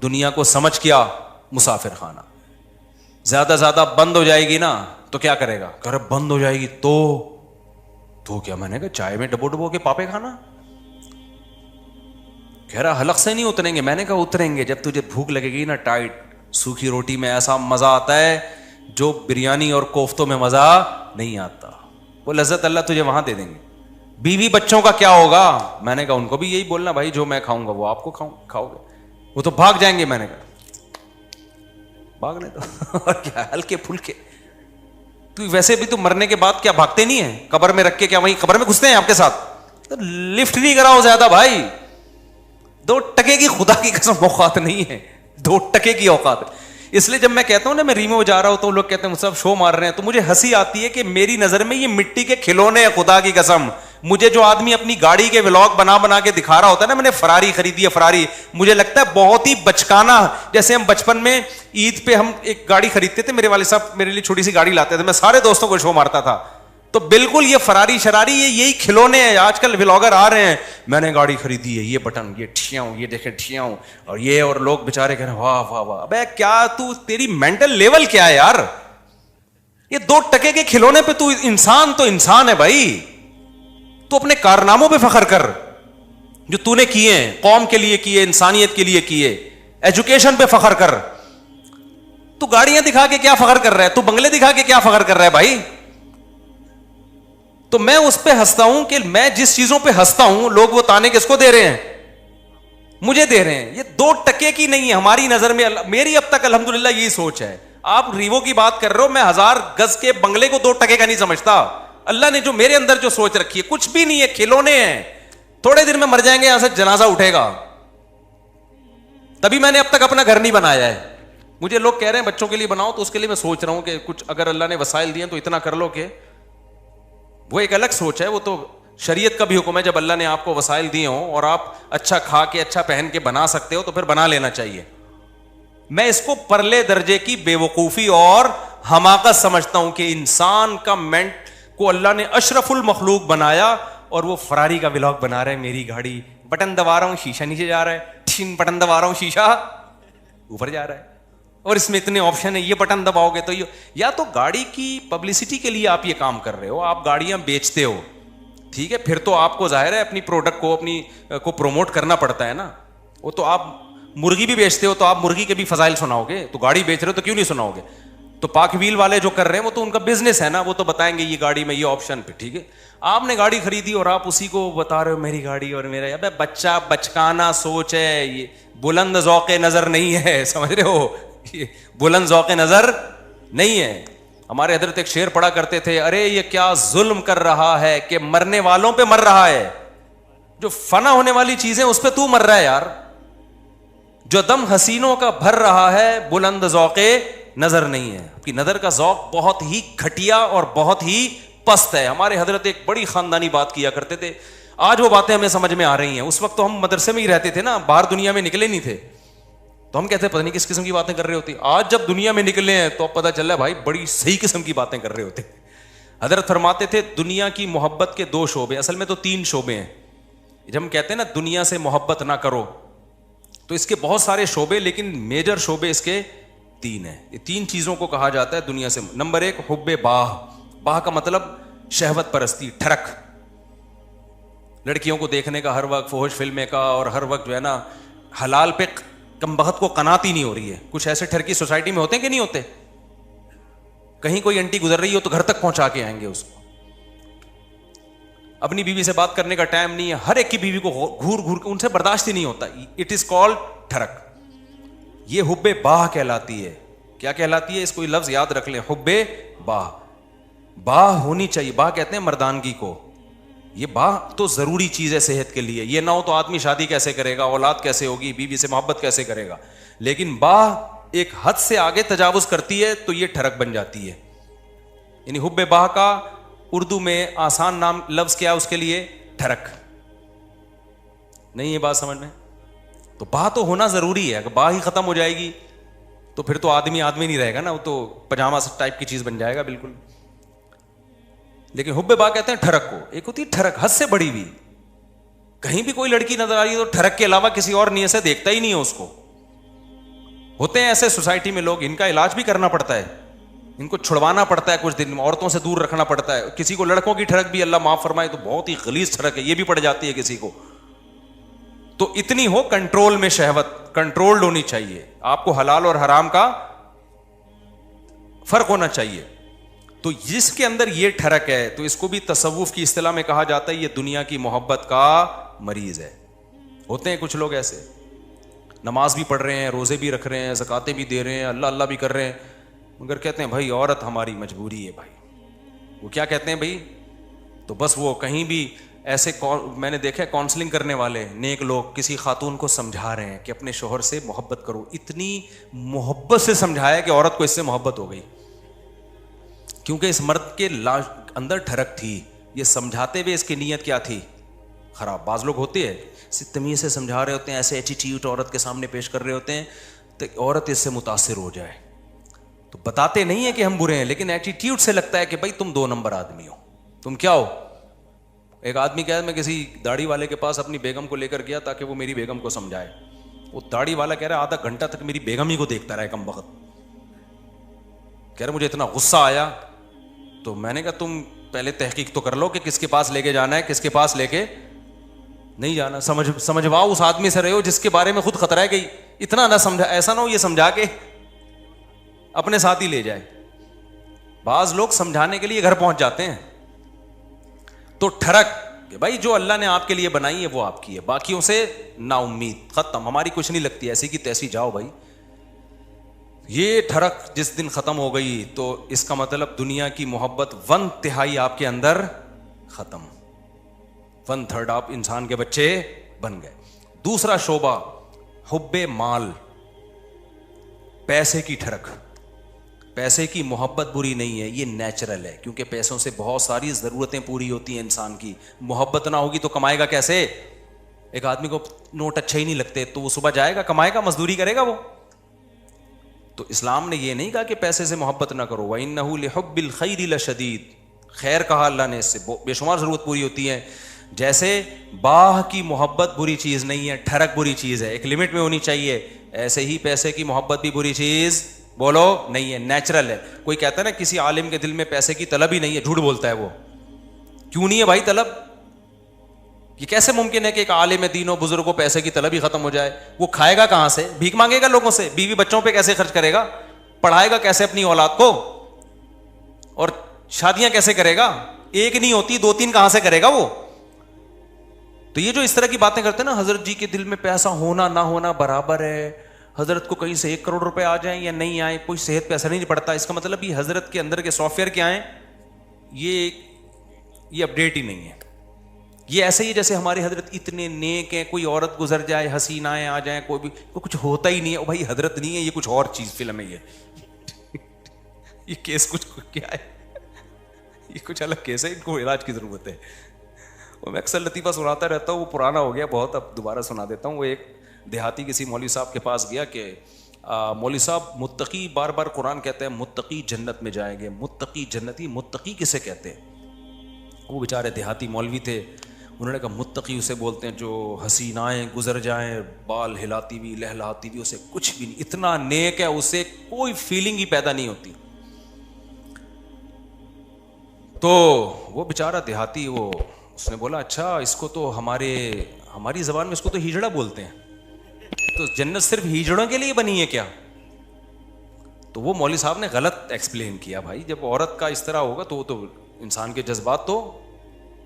دنیا کو سمجھ کیا مسافر خانہ. زیادہ زیادہ بند ہو جائے گی نا تو کیا کرے گا, کہہ رہا بند ہو جائے گی تو کیا. میں نے کہا چائے میں ڈبو کے پاپے کھانا. کہہ رہا حلق سے نہیں اتریں گے. میں نے کہا اتریں گے, جب تجھے بھوک لگے گی نا ٹائٹ, سوکھی روٹی میں ایسا مزہ آتا ہے جو بریانی اور کوفتوں میں مزہ نہیں آتا. وہ لذت اللہ تجھے وہاں دے دیں گے. بیوی بچوں کا کیا ہوگا؟ میں نے کہا ان کو بھی یہی بولنا بھائی, جو میں کھاؤں گا وہ آپ کو کھاؤ گے. وہ تو بھاگ جائیں گے. میں نے کہا بھاگنے دو اور کیا, ہلکے پھلکے. تو ویسے بھی تو مرنے کے بعد کیا بھاگتے نہیں ہیں, قبر میں رکھ کے کیا وہیں قبر میں گھستے ہیں آپ کے ساتھ؟ لفٹ نہیں کراؤ زیادہ بھائی. 2 ٹکے کی خدا کی قسم اوقات نہیں ہے, 2 ٹکے کی اوقات. اس لیے جب میں کہتا ہوں نا میں ریمو جا رہا ہوں تو لوگ کہتے ہیں سب شو مار رہے ہیں, تو مجھے ہنسی آتی ہے کہ میری نظر میں یہ مٹی کے کھلونے ہیں. خدا کی قسم مجھے جو آدمی اپنی گاڑی کے ولاگ بنا کے دکھا رہا ہوتا ہے نا, میں نے فراری خریدی ہے فراری, مجھے لگتا ہے بہت ہی بچکانا. جیسے ہم بچپن میں عید پہ ہم ایک گاڑی خریدتے تھے, میرے والد صاحب میرے لیے چھوٹی سی گاڑی لاتے تھے, میں سارے دوستوں کو شو مارتا تھا. تو بالکل یہ فراری شراری یہی کھلونے ہیں. آج کل ولاگر آ رہے ہیں, میں نے گاڑی خریدی ہے, یہ بٹن, یہ ٹھیاؤں, یہ دیکھیں ٹھیاؤں, اور یہ, اور لوگ بےچارے کہہ رہے ہیں واہ واہ واہ. ابے کیا تو, تیری مینٹل لیول کیا ہے یار؟ یہ 2 ٹکے کے کھلونے پہ تو انسان ہے بھائی. تو اپنے کارناموں پہ فخر کر جو تو نے کیے ہیں, قوم کے لیے کیے, انسانیت کے لیے کیے. ایجوکیشن پہ فخر کر. تو گاڑیاں دکھا کے کیا فخر کر رہا ہے, تو بنگلے دکھا کے کیا فخر کر رہا ہے بھائی؟ تو میں اس پہ ہنستا ہوں کہ میں جس چیزوں پہ ہنستا ہوں لوگ وہ تانے کس کو دے رہے ہیں؟ مجھے دے رہے ہیں. یہ 2 ٹکے کی نہیں ہے ہماری نظر میں. میری اب تک الحمدللہ یہی سوچ ہے. آپ ریوو کی بات کر رہے ہو, میں 1000 گز کے بنگلے کو 2 ٹکے کا نہیں سمجھتا. اللہ نے جو میرے اندر جو سوچ رکھی ہے کچھ بھی نہیں ہے, کھلونے ہیں. تھوڑے دن میں مر جائیں گے, یہاں سے جنازہ اٹھے گا. تبھی میں نے اب تک اپنا گھر نہیں بنایا ہے. مجھے لوگ کہہ رہے ہیں بچوں کے لیے بناؤ, تو اس کے لیے میں سوچ رہا ہوں کہ کچھ اگر اللہ نے وسائل دیے تو اتنا کر لو کہ وہ ایک الگ سوچ ہے. وہ تو شریعت کا بھی حکم ہے, جب اللہ نے آپ کو وسائل دیے ہوں اور آپ اچھا کھا کے اچھا پہن کے بنا سکتے ہو تو پھر بنا لینا چاہیے. میں اس کو پرلے درجے کی بے وقوفی اور حماقت سمجھتا ہوں کہ انسان کا مینٹ کو اللہ نے اشرف المخلوق بنایا اور وہ فراری کا ولاگ بنا رہے ہیں, میری گاڑی بٹن دبا رہا ہوں شیشہ نیچے جا رہا ہے, بٹن دبا رہا ہوں شیشہ اوپر جا رہا ہے, اور اس میں اتنے آپشن ہیں, یہ بٹن دباؤ گے تو یہ, یا تو گاڑی کی پبلسٹی کے لیے آپ یہ کام کر رہے ہو, آپ گاڑیاں بیچتے ہو, ٹھیک ہے, پھر تو آپ کو ظاہر ہے اپنی پروڈکٹ کو اپنی کو پروموٹ کرنا پڑتا ہے نا. وہ تو آپ مرغی بھی بیچتے ہو تو آپ مرغی کے بھی فضائل سناؤ گے, تو گاڑی بیچ رہے ہو تو کیوں نہیں سناؤ گے. تو پاک ویل والے جو کر رہے ہیں وہ تو ان کا بزنس ہے نا, وہ تو بتائیں گے یہ گاڑی میں یہ آپشن پہ, ٹھیک ہے. آپ نے گاڑی خریدی اور آپ اسی کو بتا رہے ہو میری گاڑی اور میرا, ابے بچہ بچکانا سوچ ہے, یہ بلند ذوق نظر نہیں ہے, سمجھ رہے ہو, یہ بلند ذوق نظر نہیں ہے. ہمارے حضرت ایک شعر پڑھا کرتے تھے, ارے یہ کیا ظلم کر رہا ہے کہ مرنے والوں پہ مر رہا ہے, جو فنا ہونے والی چیزیں اس پہ تو مر رہا ہے یار, جو دم حسینوں کا بھر رہا ہے بلند ذوق نظر نہیں ہے. آپ کی نظر کا ذوق بہت ہی گھٹیا اور بہت ہی پست ہے. ہمارے حضرت ایک بڑی خاندانی بات کیا کرتے تھے, آج وہ باتیں ہمیں سمجھ میں آ رہی ہیں. اس وقت تو ہم مدرسے میں ہی رہتے تھے نا, باہر دنیا میں نکلے نہیں تھے, تو ہم کہتے ہیں پتہ نہیں کس قسم کی باتیں کر رہے ہوتے. آج جب دنیا میں نکلے ہیں تو اب پتہ چل رہا ہے بھائی بڑی صحیح قسم کی باتیں کر رہے ہوتے. حضرت فرماتے تھے دنیا کی محبت کے 2 شعبے, اصل میں تو 3 شعبے ہیں. جب ہم کہتے ہیں نا دنیا سے محبت نہ کرو, تو اس کے بہت سارے شعبے, لیکن میجر شعبے اس کے 3 ہیں. یہ 3 چیزوں کو کہا جاتا ہے دنیا سے. نمبر 1 حب باہ. باہ کا مطلب شہوت پرستی, ٹھڑک, لڑکیوں کو دیکھنے کا ہر وقت, فحش فلمیں کا, اور ہر وقت جو ہے نا حلال پہ کم بخت کو قناعت ہی نہیں ہو رہی ہے. کچھ ایسے ٹھرکی سوسائٹی میں ہوتے ہیں کہ نہیں ہوتے, کہیں کوئی انٹی گزر رہی ہو تو گھر تک پہنچا کے آئیں گے اس کو. اپنی بیوی سے بات کرنے کا ٹائم نہیں ہے, ہر ایک کی بیوی کو گھور گھور کے, ان سے برداشت ہی نہیں ہوتا. اٹ از کالڈ ٹھڑک. یہ حب باہ کہلاتی ہے. کیا کہلاتی ہے, اس کو لفظ یاد رکھ لیں, حب باہ. باہ ہونی چاہیے, باہ کہتے ہیں مردانگی کو. یہ باہ تو ضروری چیز ہے صحت کے لیے, یہ نہ ہو تو آدمی شادی کیسے کرے گا, اولاد کیسے ہوگی, بیوی سے محبت کیسے کرے گا. لیکن باہ ایک حد سے آگے تجاوز کرتی ہے تو یہ ٹھڑک بن جاتی ہے. یعنی حب باہ کا اردو میں آسان نام لفظ کیا اس کے لیے, ٹھڑک. نہیں یہ بات سمجھ میں, تو باہ تو ہونا ضروری ہے. اگر باہ ہی ختم ہو جائے گی تو پھر تو آدمی نہیں رہے گا نا, وہ تو پجامہ ٹائپ کی چیز بن جائے گا بالکل. لیکن حب باہ کہتے ہیں ٹھڑک کو. ایک ہوتی ہے ٹھڑک حد سے بڑی ہوئی, کہیں بھی کوئی لڑکی نظر آ رہی ہے تو ٹھڑک کے علاوہ کسی اور نیت سے دیکھتا ہی نہیں ہے اس کو. ہوتے ہیں ایسے سوسائٹی میں لوگ, ان کا علاج بھی کرنا پڑتا ہے, ان کو چھڑوانا پڑتا ہے, کچھ دن عورتوں سے دور رکھنا پڑتا ہے. کسی کو لڑکوں کی ٹھڑک بھی اللہ معاف فرمائے تو بہت ہی غلیظ ٹھڑک ہے, یہ بھی پڑ جاتی ہے کسی کو. تو اتنی ہو کنٹرول میں, شہوت کنٹرولڈ ہونی چاہیے. آپ کو حلال اور حرام کا فرق ہونا چاہیے. تو جس کے اندر یہ ٹھڑک ہے تو اس کو بھی تصوف کی اصطلاح میں کہا جاتا ہے یہ دنیا کی محبت کا مریض ہے. ہوتے ہیں کچھ لوگ ایسے, نماز بھی پڑھ رہے ہیں, روزے بھی رکھ رہے ہیں, زکاتیں بھی دے رہے ہیں, اللہ اللہ بھی کر رہے ہیں, مگر کہتے ہیں بھائی عورت ہماری مجبوری ہے. بھائی وہ کیا کہتے ہیں بھائی, تو بس وہ کہیں بھی ایسے, میں نے دیکھا کاؤنسلنگ کرنے والے نیک لوگ کسی خاتون کو سمجھا رہے ہیں کہ اپنے شوہر سے محبت کرو. اتنی محبت سے سمجھایا کہ عورت کو اس سے محبت ہو گئی, کیونکہ اس مرد کے اندر ٹھڑک تھی. یہ سمجھاتے ہوئے اس کی نیت کیا تھی, خراب. بعض لوگ ہوتے ہیں تمیز سے سمجھا رہے ہوتے ہیں, ایسے ایٹیٹیوڈ عورت کے سامنے پیش کر رہے ہوتے ہیں تو عورت اس سے متاثر ہو جائے. تو بتاتے نہیں ہیں کہ ہم برے ہیں, لیکن ایٹیٹیوڈ سے لگتا ہے کہ بھائی تم 2 نمبر آدمی ہو, تم کیا ہو. ایک آدمی کہا میں کسی داڑھی والے کے پاس اپنی بیگم کو لے کر گیا تاکہ وہ میری بیگم کو سمجھائے. وہ داڑھی والا کہہ رہا ہے آدھا گھنٹہ تک میری بیگم ہی کو دیکھتا رہا کم وقت. کہہ رہا مجھے اتنا غصہ آیا, تو میں نے کہا تم پہلے تحقیق تو کر لو کہ کس کے پاس لے کے جانا ہے, کس کے پاس لے کے نہیں جانا. سمجھواؤ اس آدمی سے رہے ہو جس کے بارے میں خود خطرہ ہے کہ اتنا نہ سمجھا, ایسا نہ ہو یہ سمجھا کے اپنے ساتھ ہی لے جائے. بعض لوگ سمجھانے کے لیے گھر پہنچ جاتے ہیں. تو ٹھڑک کہ بھائی جو اللہ نے آپ کے لیے بنائی ہے وہ آپ کی ہے, باقیوں سے نا امید, ختم, ہماری کچھ نہیں لگتی, ایسی کی تیسی جاؤ بھائی. یہ ٹھڑک جس دن ختم ہو گئی تو اس کا مطلب دنیا کی محبت 1/3 آپ کے اندر ختم. 1/3 آپ انسان کے بچے بن گئے. دوسرا شعبہ حب مال, پیسے کی ٹھڑک. پیسے کی محبت بری نہیں ہے, یہ نیچرل ہے, کیونکہ پیسوں سے بہت ساری ضرورتیں پوری ہوتی ہیں انسان کی. محبت نہ ہوگی تو کمائے گا کیسے؟ ایک آدمی کو نوٹ اچھے ہی نہیں لگتے تو وہ صبح جائے گا, کمائے گا, مزدوری کرے گا وہ. تو اسلام نے یہ نہیں کہا کہ پیسے سے محبت نہ کرو. وَإِنَّهُ لِحُبِّ الْخَيْرِ لَشَدِيدٌ, خیر کہا اللہ نے, اس سے بے شمار ضرورت پوری ہوتی ہے. جیسے باہ کی محبت بری چیز نہیں ہے, ٹھڑک بری چیز ہے, ایک لمٹ میں ہونی چاہیے, ایسے ہی پیسے کی محبت بھی بری چیز بولو نہیں ہے, نیچرل ہے. کوئی کہتا ہے نا کسی عالم کے دل میں پیسے کی طلب ہی نہیں ہے, جھوٹ بولتا ہے وہ. کیوں نہیں ہے بھائی طلب؟ یہ کیسے ممکن ہے کہ ایک عالم دین و بزرگ کو پیسے کی طلب ہی ختم ہو جائے؟ وہ کھائے گا کہاں سے؟ بھیک مانگے گا لوگوں سے؟ بیوی بچوں پہ کیسے خرچ کرے گا؟ پڑھائے گا کیسے اپنی اولاد کو؟ اور شادیاں کیسے کرے گا؟ ایک نہیں ہوتی, 2-3 کہاں سے کرے گا وہ؟ تو یہ جو اس طرح کی باتیں کرتے ہیں نا, حضرت جی کے دل میں پیسہ ہونا نہ ہونا برابر ہے, حضرت کو کہیں سے 1 کروڑ روپے آ جائیں یا نہیں آئے کوئی صحت پہ اثر نہیں پڑتا, اس کا مطلب یہ حضرت کے اندر کے سافٹ ویئر کیا ہیں, یہ اپڈیٹ ہی نہیں ہے. یہ ایسے ہی جیسے ہمارے حضرت اتنے نیک ہیں, کوئی عورت گزر جائے, حسینائیں آ جائیں, کوئی بھی کچھ ہوتا ہی نہیں ہے, بھائی حضرت نہیں ہے, یہ کچھ اور چیز فلم ہے. یہ کیس کچھ کیا ہے, یہ کچھ الگ کیس ہے, ان کو علاج کی ضرورت ہے. میں اکثر لطیفہ سناتا رہتا ہوں, وہ پرانا ہو گیا بہت, اب دوبارہ سنا دیتا ہوں. وہ ایک دیہاتی کسی مولوی صاحب کے پاس گیا کہ مولوی صاحب متقی, بار بار قرآن کہتے ہیں متقی جنت میں جائیں گے, متقی جنتی, متقی کسے کہتے ہیں؟ وہ بیچارے دیہاتی مولوی تھے, انہوں نے کہا متقی اسے بولتے ہیں جو حسینائیں گزر جائیں, بال ہلاتی ہوئی لہلاتی ہوئی, اسے کچھ بھی نہیں, اتنا نیک ہے, اسے کوئی فیلنگ ہی پیدا نہیں ہوتی. تو وہ بیچارہ دیہاتی, وہ اس نے بولا اچھا اس کو تو ہماری زبان میں اس کو تو ہیجڑا بولتے ہیں, تو جنت صرف ہیجڑوں کے لیے بنی ہے کیا؟ تو وہ مولوی صاحب نے غلط ایکسپلین کیا. بھائی جب عورت کا اس طرح ہوگا تو وہ تو انسان کے جذبات تو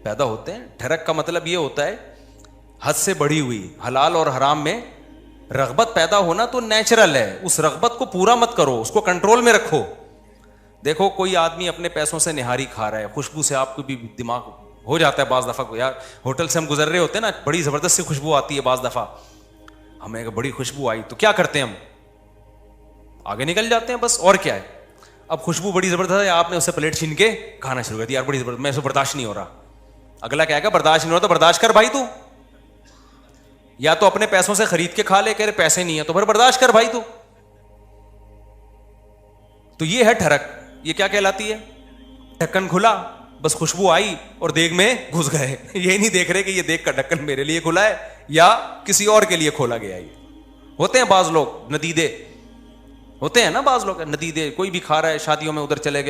پیدا ہوتے ہیں. ٹھڑک کا مطلب یہ ہوتا ہے حد سے بڑھی ہوئی, حلال اور حرام میں رغبت پیدا ہونا تو نیچرل ہے, اس رغبت کو پورا مت کرو, اس کو کنٹرول میں رکھو. دیکھو کوئی آدمی اپنے پیسوں سے نہاری کھا رہا ہے, خوشبو سے آپ کو بھی دماغ ہو جاتا ہے بعض دفعہ, یار ہوٹل سے ہم گزر رہے ہوتے ہیں نا, بڑی زبردست سی خوشبو آتی ہے, بعض دفعہ ہمیں بڑی خوشبو آئی تو کیا کرتے ہیں ہم, آگے نکل جاتے ہیں بس, اور کیا ہے. اب خوشبو بڑی زبردست ہے, آپ نے اسے پلیٹ چھین کے کھانا شروع کر دیا, یار بڑی زبردست, میں اسے برداشت نہیں ہو رہا. اگلا کہے گا برداشت نہیں ہو رہا تو برداشت کر بھائی, تو یا تو اپنے پیسوں سے خرید کے کھا لے, کہ پیسے نہیں ہے تو پھر برداشت کر بھائی. تو یہ ہے ٹھڑک. یہ کیا کہلاتی ہے؟ ڈھکن کھلا, بس خوشبو آئی اور دیگ میں گھس گئے. یہ نہیں دیکھ رہے کہ یہ دیگ کا ڈھکن میرے لیے کھلا ہے یا کسی اور کے لیے کھولا گیا. یہ ہوتے ہیں بعض لوگ ندیدے, ہوتے ہیں نا بعض لوگ ندیدے, کوئی بھی کھا رہا ہے شادیوں میں, ادھر چلے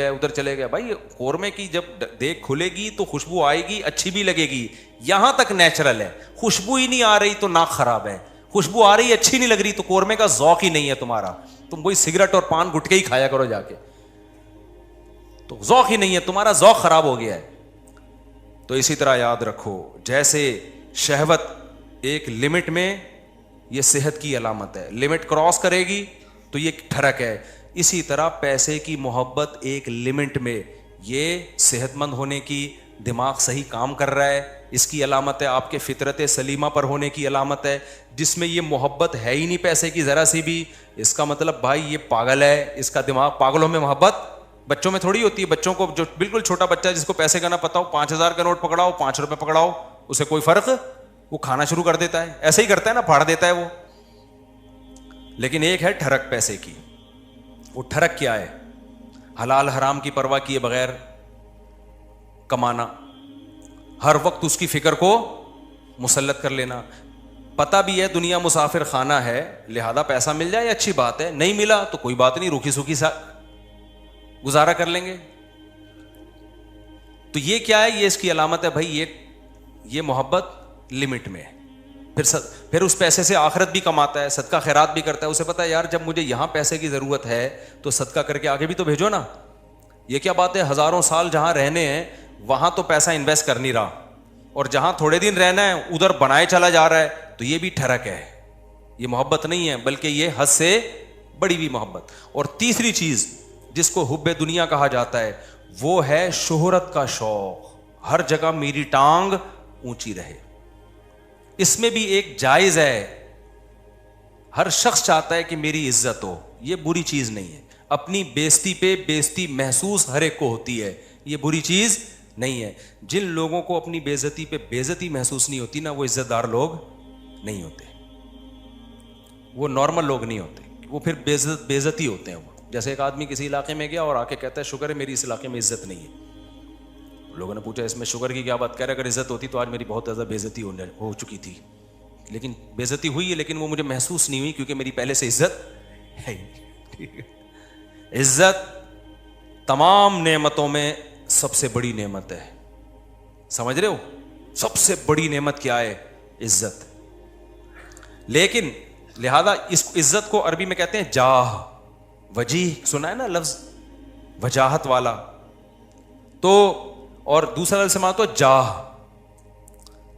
گئے. بھائی قورمے کی جب دیگ کھلے گی تو خوشبو آئے گی, اچھی بھی لگے گی, یہاں تک نیچرل ہے. خوشبو ہی نہیں آ رہی تو ناک خراب ہے, خوشبو آ رہی اچھی نہیں لگ رہی تو قورمے کا ذوق ہی نہیں ہے تمہارا, تم وہی سگریٹ اور پان گٹکے ہی کھایا کرو جا کے, تو ذوق ہی نہیں ہے تمہارا, ذوق خراب ہو گیا ہے. تو اسی طرح یاد رکھو, جیسے شہوت ایک لمٹ میں, یہ صحت کی علامت ہے, لمٹ کراس کرے گی تو یہ ٹھڑک ہے. اسی طرح پیسے کی محبت ایک لمٹ میں, یہ صحت مند ہونے کی, دماغ صحیح کام کر رہا ہے, اس کی علامت ہے. آپ کے فطرت سلیمہ پر ہونے کی علامت ہے. جس میں یہ محبت ہے ہی نہیں پیسے کی ذرا سی بھی, اس کا مطلب بھائی یہ پاگل ہے, اس کا دماغ, پاگلوں میں محبت بچوں میں تھوڑی ہوتی ہے. بچوں کو, جو بالکل چھوٹا بچہ ہے جس کو پیسے کا نہ پتا ہو, 5000 کا نوٹ پکڑاؤ, 5 روپے پکڑاؤ, اسے کوئی فرق, وہ کھانا شروع کر دیتا ہے, ایسے ہی کرتا ہے نا, پھاڑ دیتا ہے وہ. لیکن ایک ہے ٹھڑک پیسے کی. وہ ٹھڑک کیا ہے؟ حلال حرام کی پرواہ کیے بغیر کمانا, ہر وقت اس کی فکر کو مسلط کر لینا. پتہ بھی ہے دنیا مسافر خانہ ہے, لہذا پیسہ مل جائے اچھی بات ہے, نہیں ملا تو کوئی بات نہیں, روکھی سوکھی سا گزارا کر لیں گے. تو یہ کیا ہے؟ یہ اس کی علامت ہے بھائی, یہ محبت لمٹ میں. پھر اس پیسے سے آخرت بھی کماتا ہے, صدقہ خیرات بھی کرتا ہے. اسے پتا ہے یار جب مجھے یہاں پیسے کی ضرورت ہے تو صدقہ کر کے آگے بھی تو بھیجو نا. یہ کیا بات ہے, ہزاروں سال جہاں رہنے ہیں وہاں تو پیسہ انویسٹ کر نہیں رہا, اور جہاں تھوڑے دن رہنا ہے ادھر بنائے چلا جا رہا ہے. تو یہ بھی ٹھڑک ہے, یہ محبت نہیں ہے بلکہ یہ حد سے بڑی ہوئی محبت. اور تیسری چیز جس کو حب دنیا کہا جاتا ہے وہ ہے شہرت کا شوق. ہر جگہ میری ٹانگ اونچی رہے. اس میں بھی ایک جائز ہے, ہر شخص چاہتا ہے کہ میری عزت ہو, یہ بری چیز نہیں ہے. اپنی بےزتی پہ بےزتی محسوس ہر ایک کو ہوتی ہے, یہ بری چیز نہیں ہے. جن لوگوں کو اپنی بےزتی پہ بےزتی محسوس نہیں ہوتی نا, وہ عزت دار لوگ نہیں ہوتے, وہ نارمل لوگ نہیں ہوتے, وہ پھر بےزتی ہوتے ہیں. وہ جیسے ایک آدمی کسی علاقے میں گیا اور آ کے کہتا ہے شکر ہے میری اس علاقے میں عزت نہیں ہے. لوگوں نے پوچھا اس میں شکر کی کیا بات, کہہ رہے اگر عزت ہوتی تو آج میری بہت زیادہ بےزتی ہو چکی تھی, لیکن بےزتی ہوئی ہے لیکن وہ مجھے محسوس نہیں ہوئی کیونکہ میری پہلے سے عزت ہے. عزت تمام نعمتوں میں سب سے بڑی نعمت ہے, سمجھ رہے ہو؟ سب سے بڑی نعمت کیا ہے؟ عزت. لیکن لہذا اس عزت کو عربی میں کہتے ہیں جاہ, وجیح سنا ہے نا لفظ, وجاہت والا. تو اور دوسرا لفظ سماعت تو جاہ.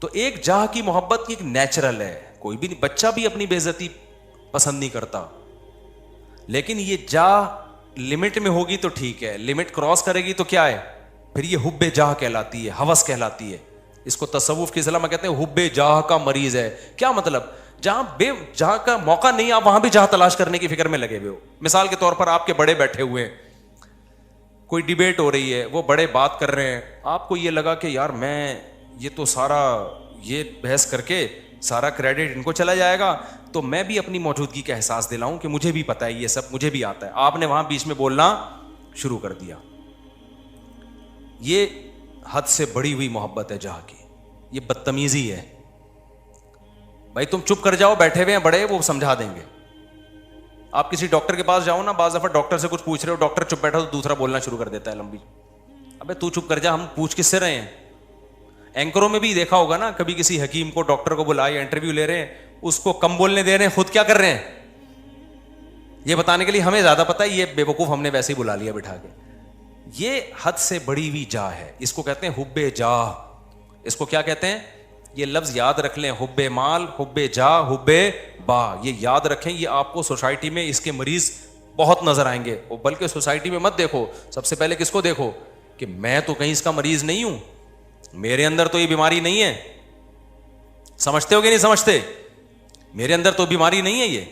تو ایک جاہ کی محبت کی ایک نیچرل ہے, کوئی بھی بچہ بھی اپنی بے عزتی پسند نہیں کرتا, لیکن یہ جاہ لمٹ میں ہوگی تو ٹھیک ہے, لمٹ کراس کرے گی تو کیا ہے پھر یہ حب جاہ کہلاتی ہے, ہوس کہلاتی ہے. اس کو تصوف کی اصطلاح میں کہتے ہیں حب جاہ کا مریض ہے. کیا مطلب؟ جہاں کا موقع نہیں آپ وہاں بھی جاہ تلاش کرنے کی فکر میں لگے ہوئے ہو. مثال کے طور پر آپ کے بڑے بیٹھے ہوئے ہیں, کوئی ڈیبیٹ ہو رہی ہے, وہ بڑے بات کر رہے ہیں, آپ کو یہ لگا کہ یار میں یہ تو سارا یہ بحث کر کے سارا کریڈٹ ان کو چلا جائے گا, تو میں بھی اپنی موجودگی کا احساس دلاؤں کہ مجھے بھی پتہ ہے یہ سب مجھے بھی آتا ہے. آپ نے وہاں بیچ میں بولنا شروع کر دیا. یہ حد سے بڑی ہوئی محبت ہے جہاں کی, یہ بدتمیزی ہے. بھائی تم چپ کر جاؤ, بیٹھے ہوئے ہیں بڑے, وہ سمجھا دیں گے. آپ کسی ڈاکٹر کے پاس جاؤ نا, بعض دفعہ ڈاکٹر سے کچھ پوچھ رہے ہو, ڈاکٹر چپ بیٹھا تو دوسرا بولنا شروع کر دیتا ہے لمبی. ابے تو چپ کر جا, ہم پوچھ کس سے رہے ہیں. اینکروں میں بھی دیکھا ہوگا نا, کبھی کسی حکیم کو ڈاکٹر کو بلایا, انٹرویو لے رہے ہیں, اس کو کم بولنے دے رہے ہیں, خود کیا کر رہے ہیں یہ بتانے کے لیے ہمیں زیادہ پتہ ہے, یہ بے وقوف ہم نے ویسے ہی بلا لیا بٹھا کے. یہ حد سے بڑی ہوئی جاہ ہے, اس کو کہتے ہیں حب جاہ. اس کو کیا کہتے ہیں؟ یہ لفظ یاد رکھ لیں, حب مال, حب جاہ, حب با, یہ یاد رکھیں. یہ آپ کو سوسائٹی میں اس کے مریض بہت نظر آئیں گے. بلکہ سوسائٹی میں مت دیکھو, سب سے پہلے کس کو دیکھو کہ میں تو کہیں اس کا مریض نہیں ہوں, میرے اندر تو یہ بیماری نہیں ہے. سمجھتے ہو کہ نہیں سمجھتے؟ میرے اندر تو بیماری نہیں ہے یہ.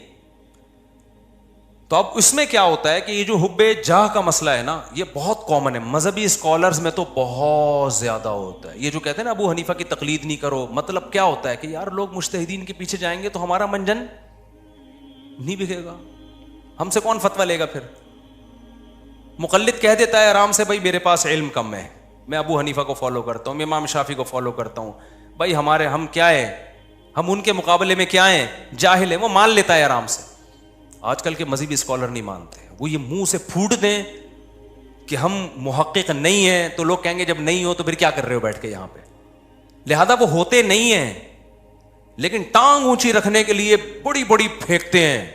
تو اب اس میں کیا ہوتا ہے کہ یہ جو حب جاہ کا مسئلہ ہے نا, یہ بہت کامن ہے. مذہبی اسکالرز میں تو بہت زیادہ ہوتا ہے. یہ جو کہتے ہیں نا ابو حنیفہ کی تقلید نہیں کرو, مطلب کیا ہوتا ہے کہ یار لوگ مجتہدین کے پیچھے جائیں گے تو ہمارا منجن نہیں بکے گا, ہم سے کون فتویٰ لے گا پھر. مقلد کہہ دیتا ہے آرام سے, بھائی میرے پاس علم کم ہے, میں ابو حنیفہ کو فالو کرتا ہوں, میں امام شافعی کو فالو کرتا ہوں. بھائی ہم کیا ہیں, ہم ان کے مقابلے میں کیا ہیں, جاہل ہیں. وہ مان لیتا ہے آرام سے. آج کل کے مذہبی اسکالر نہیں مانتے, وہ یہ منہ سے پھوٹ دیں کہ ہم محقق نہیں ہیں, تو لوگ کہیں گے جب نہیں ہو تو پھر کیا کر رہے ہو بیٹھ کے یہاں پہ. لہذا وہ ہوتے نہیں ہیں, لیکن ٹانگ اونچی رکھنے کے لیے بڑی بڑی پھینکتے ہیں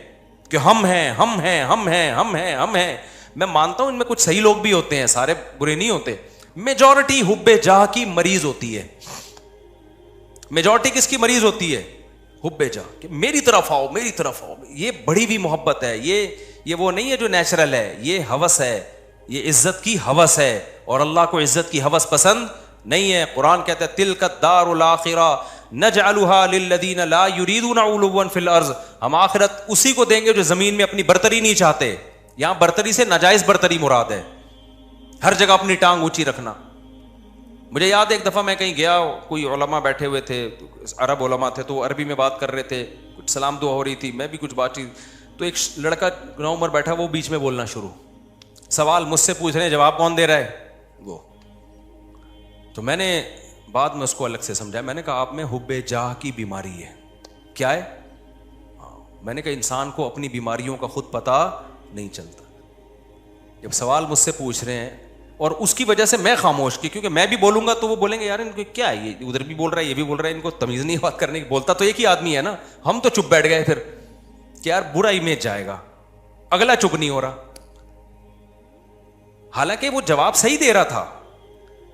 کہ ہم ہیں ہم ہیں ہم ہیں ہم ہیں ہم ہیں. میں مانتا ہوں ان میں کچھ صحیح لوگ بھی ہوتے ہیں, سارے برے نہیں ہوتے. میجورٹی حب جاہ کی مریض ہوتی ہے. میجورٹی کس کی مریض ہوتی ہے؟ حب جاہ, کہ میری طرف آؤ میری طرف آؤ. یہ بڑی بھی محبت ہے, یہ وہ نہیں ہے جو نیچرل ہے, یہ ہوس ہے, یہ عزت کی ہوس ہے. اور اللہ کو عزت کی ہوس پسند نہیں ہے. قرآن کہتا ہے تلک الدار الاخرہ نجعلها للذین لا یریدون علوا فی الارض, ہم آخرت اسی کو دیں گے جو زمین میں اپنی برتری نہیں چاہتے. یہاں برتری سے ناجائز برتری مراد ہے, ہر جگہ اپنی ٹانگ اونچی رکھنا. مجھے یاد ہے ایک دفعہ میں کہیں گیا, کوئی علماء بیٹھے ہوئے تھے, عرب علماء تھے, تو وہ عربی میں بات کر رہے تھے, کچھ سلام دعا ہو رہی تھی, میں بھی کچھ بات چیت. تو ایک لڑکا نو عمر بیٹھا, وہ بیچ میں بولنا شروع, سوال مجھ سے پوچھ رہے ہیں, جواب کون دے رہا ہے وہ. تو میں نے بعد میں اس کو الگ سے سمجھایا, میں نے کہا آپ میں حب جاہ کی بیماری ہے. کیا ہے؟ میں نے کہا انسان کو اپنی بیماریوں کا خود پتہ نہیں چلتا. جب سوال مجھ سے پوچھ رہے ہیں اور اس کی وجہ سے میں خاموش کی, کیونکہ میں بھی بولوں گا تو وہ بولیں گے یار ان کو کیا ہے, یہ ادھر بھی بول رہا ہے یہ بھی بول رہا ہے, ان کو تمیز نہیں بات کرنے کی. بولتا تو ایک ہی آدمی ہے نا. ہم تو چپ بیٹھ گئے پھر کہ یار برا امیج جائے گا, اگلا چپ نہیں ہو رہا, حالانکہ وہ جواب صحیح دے رہا تھا.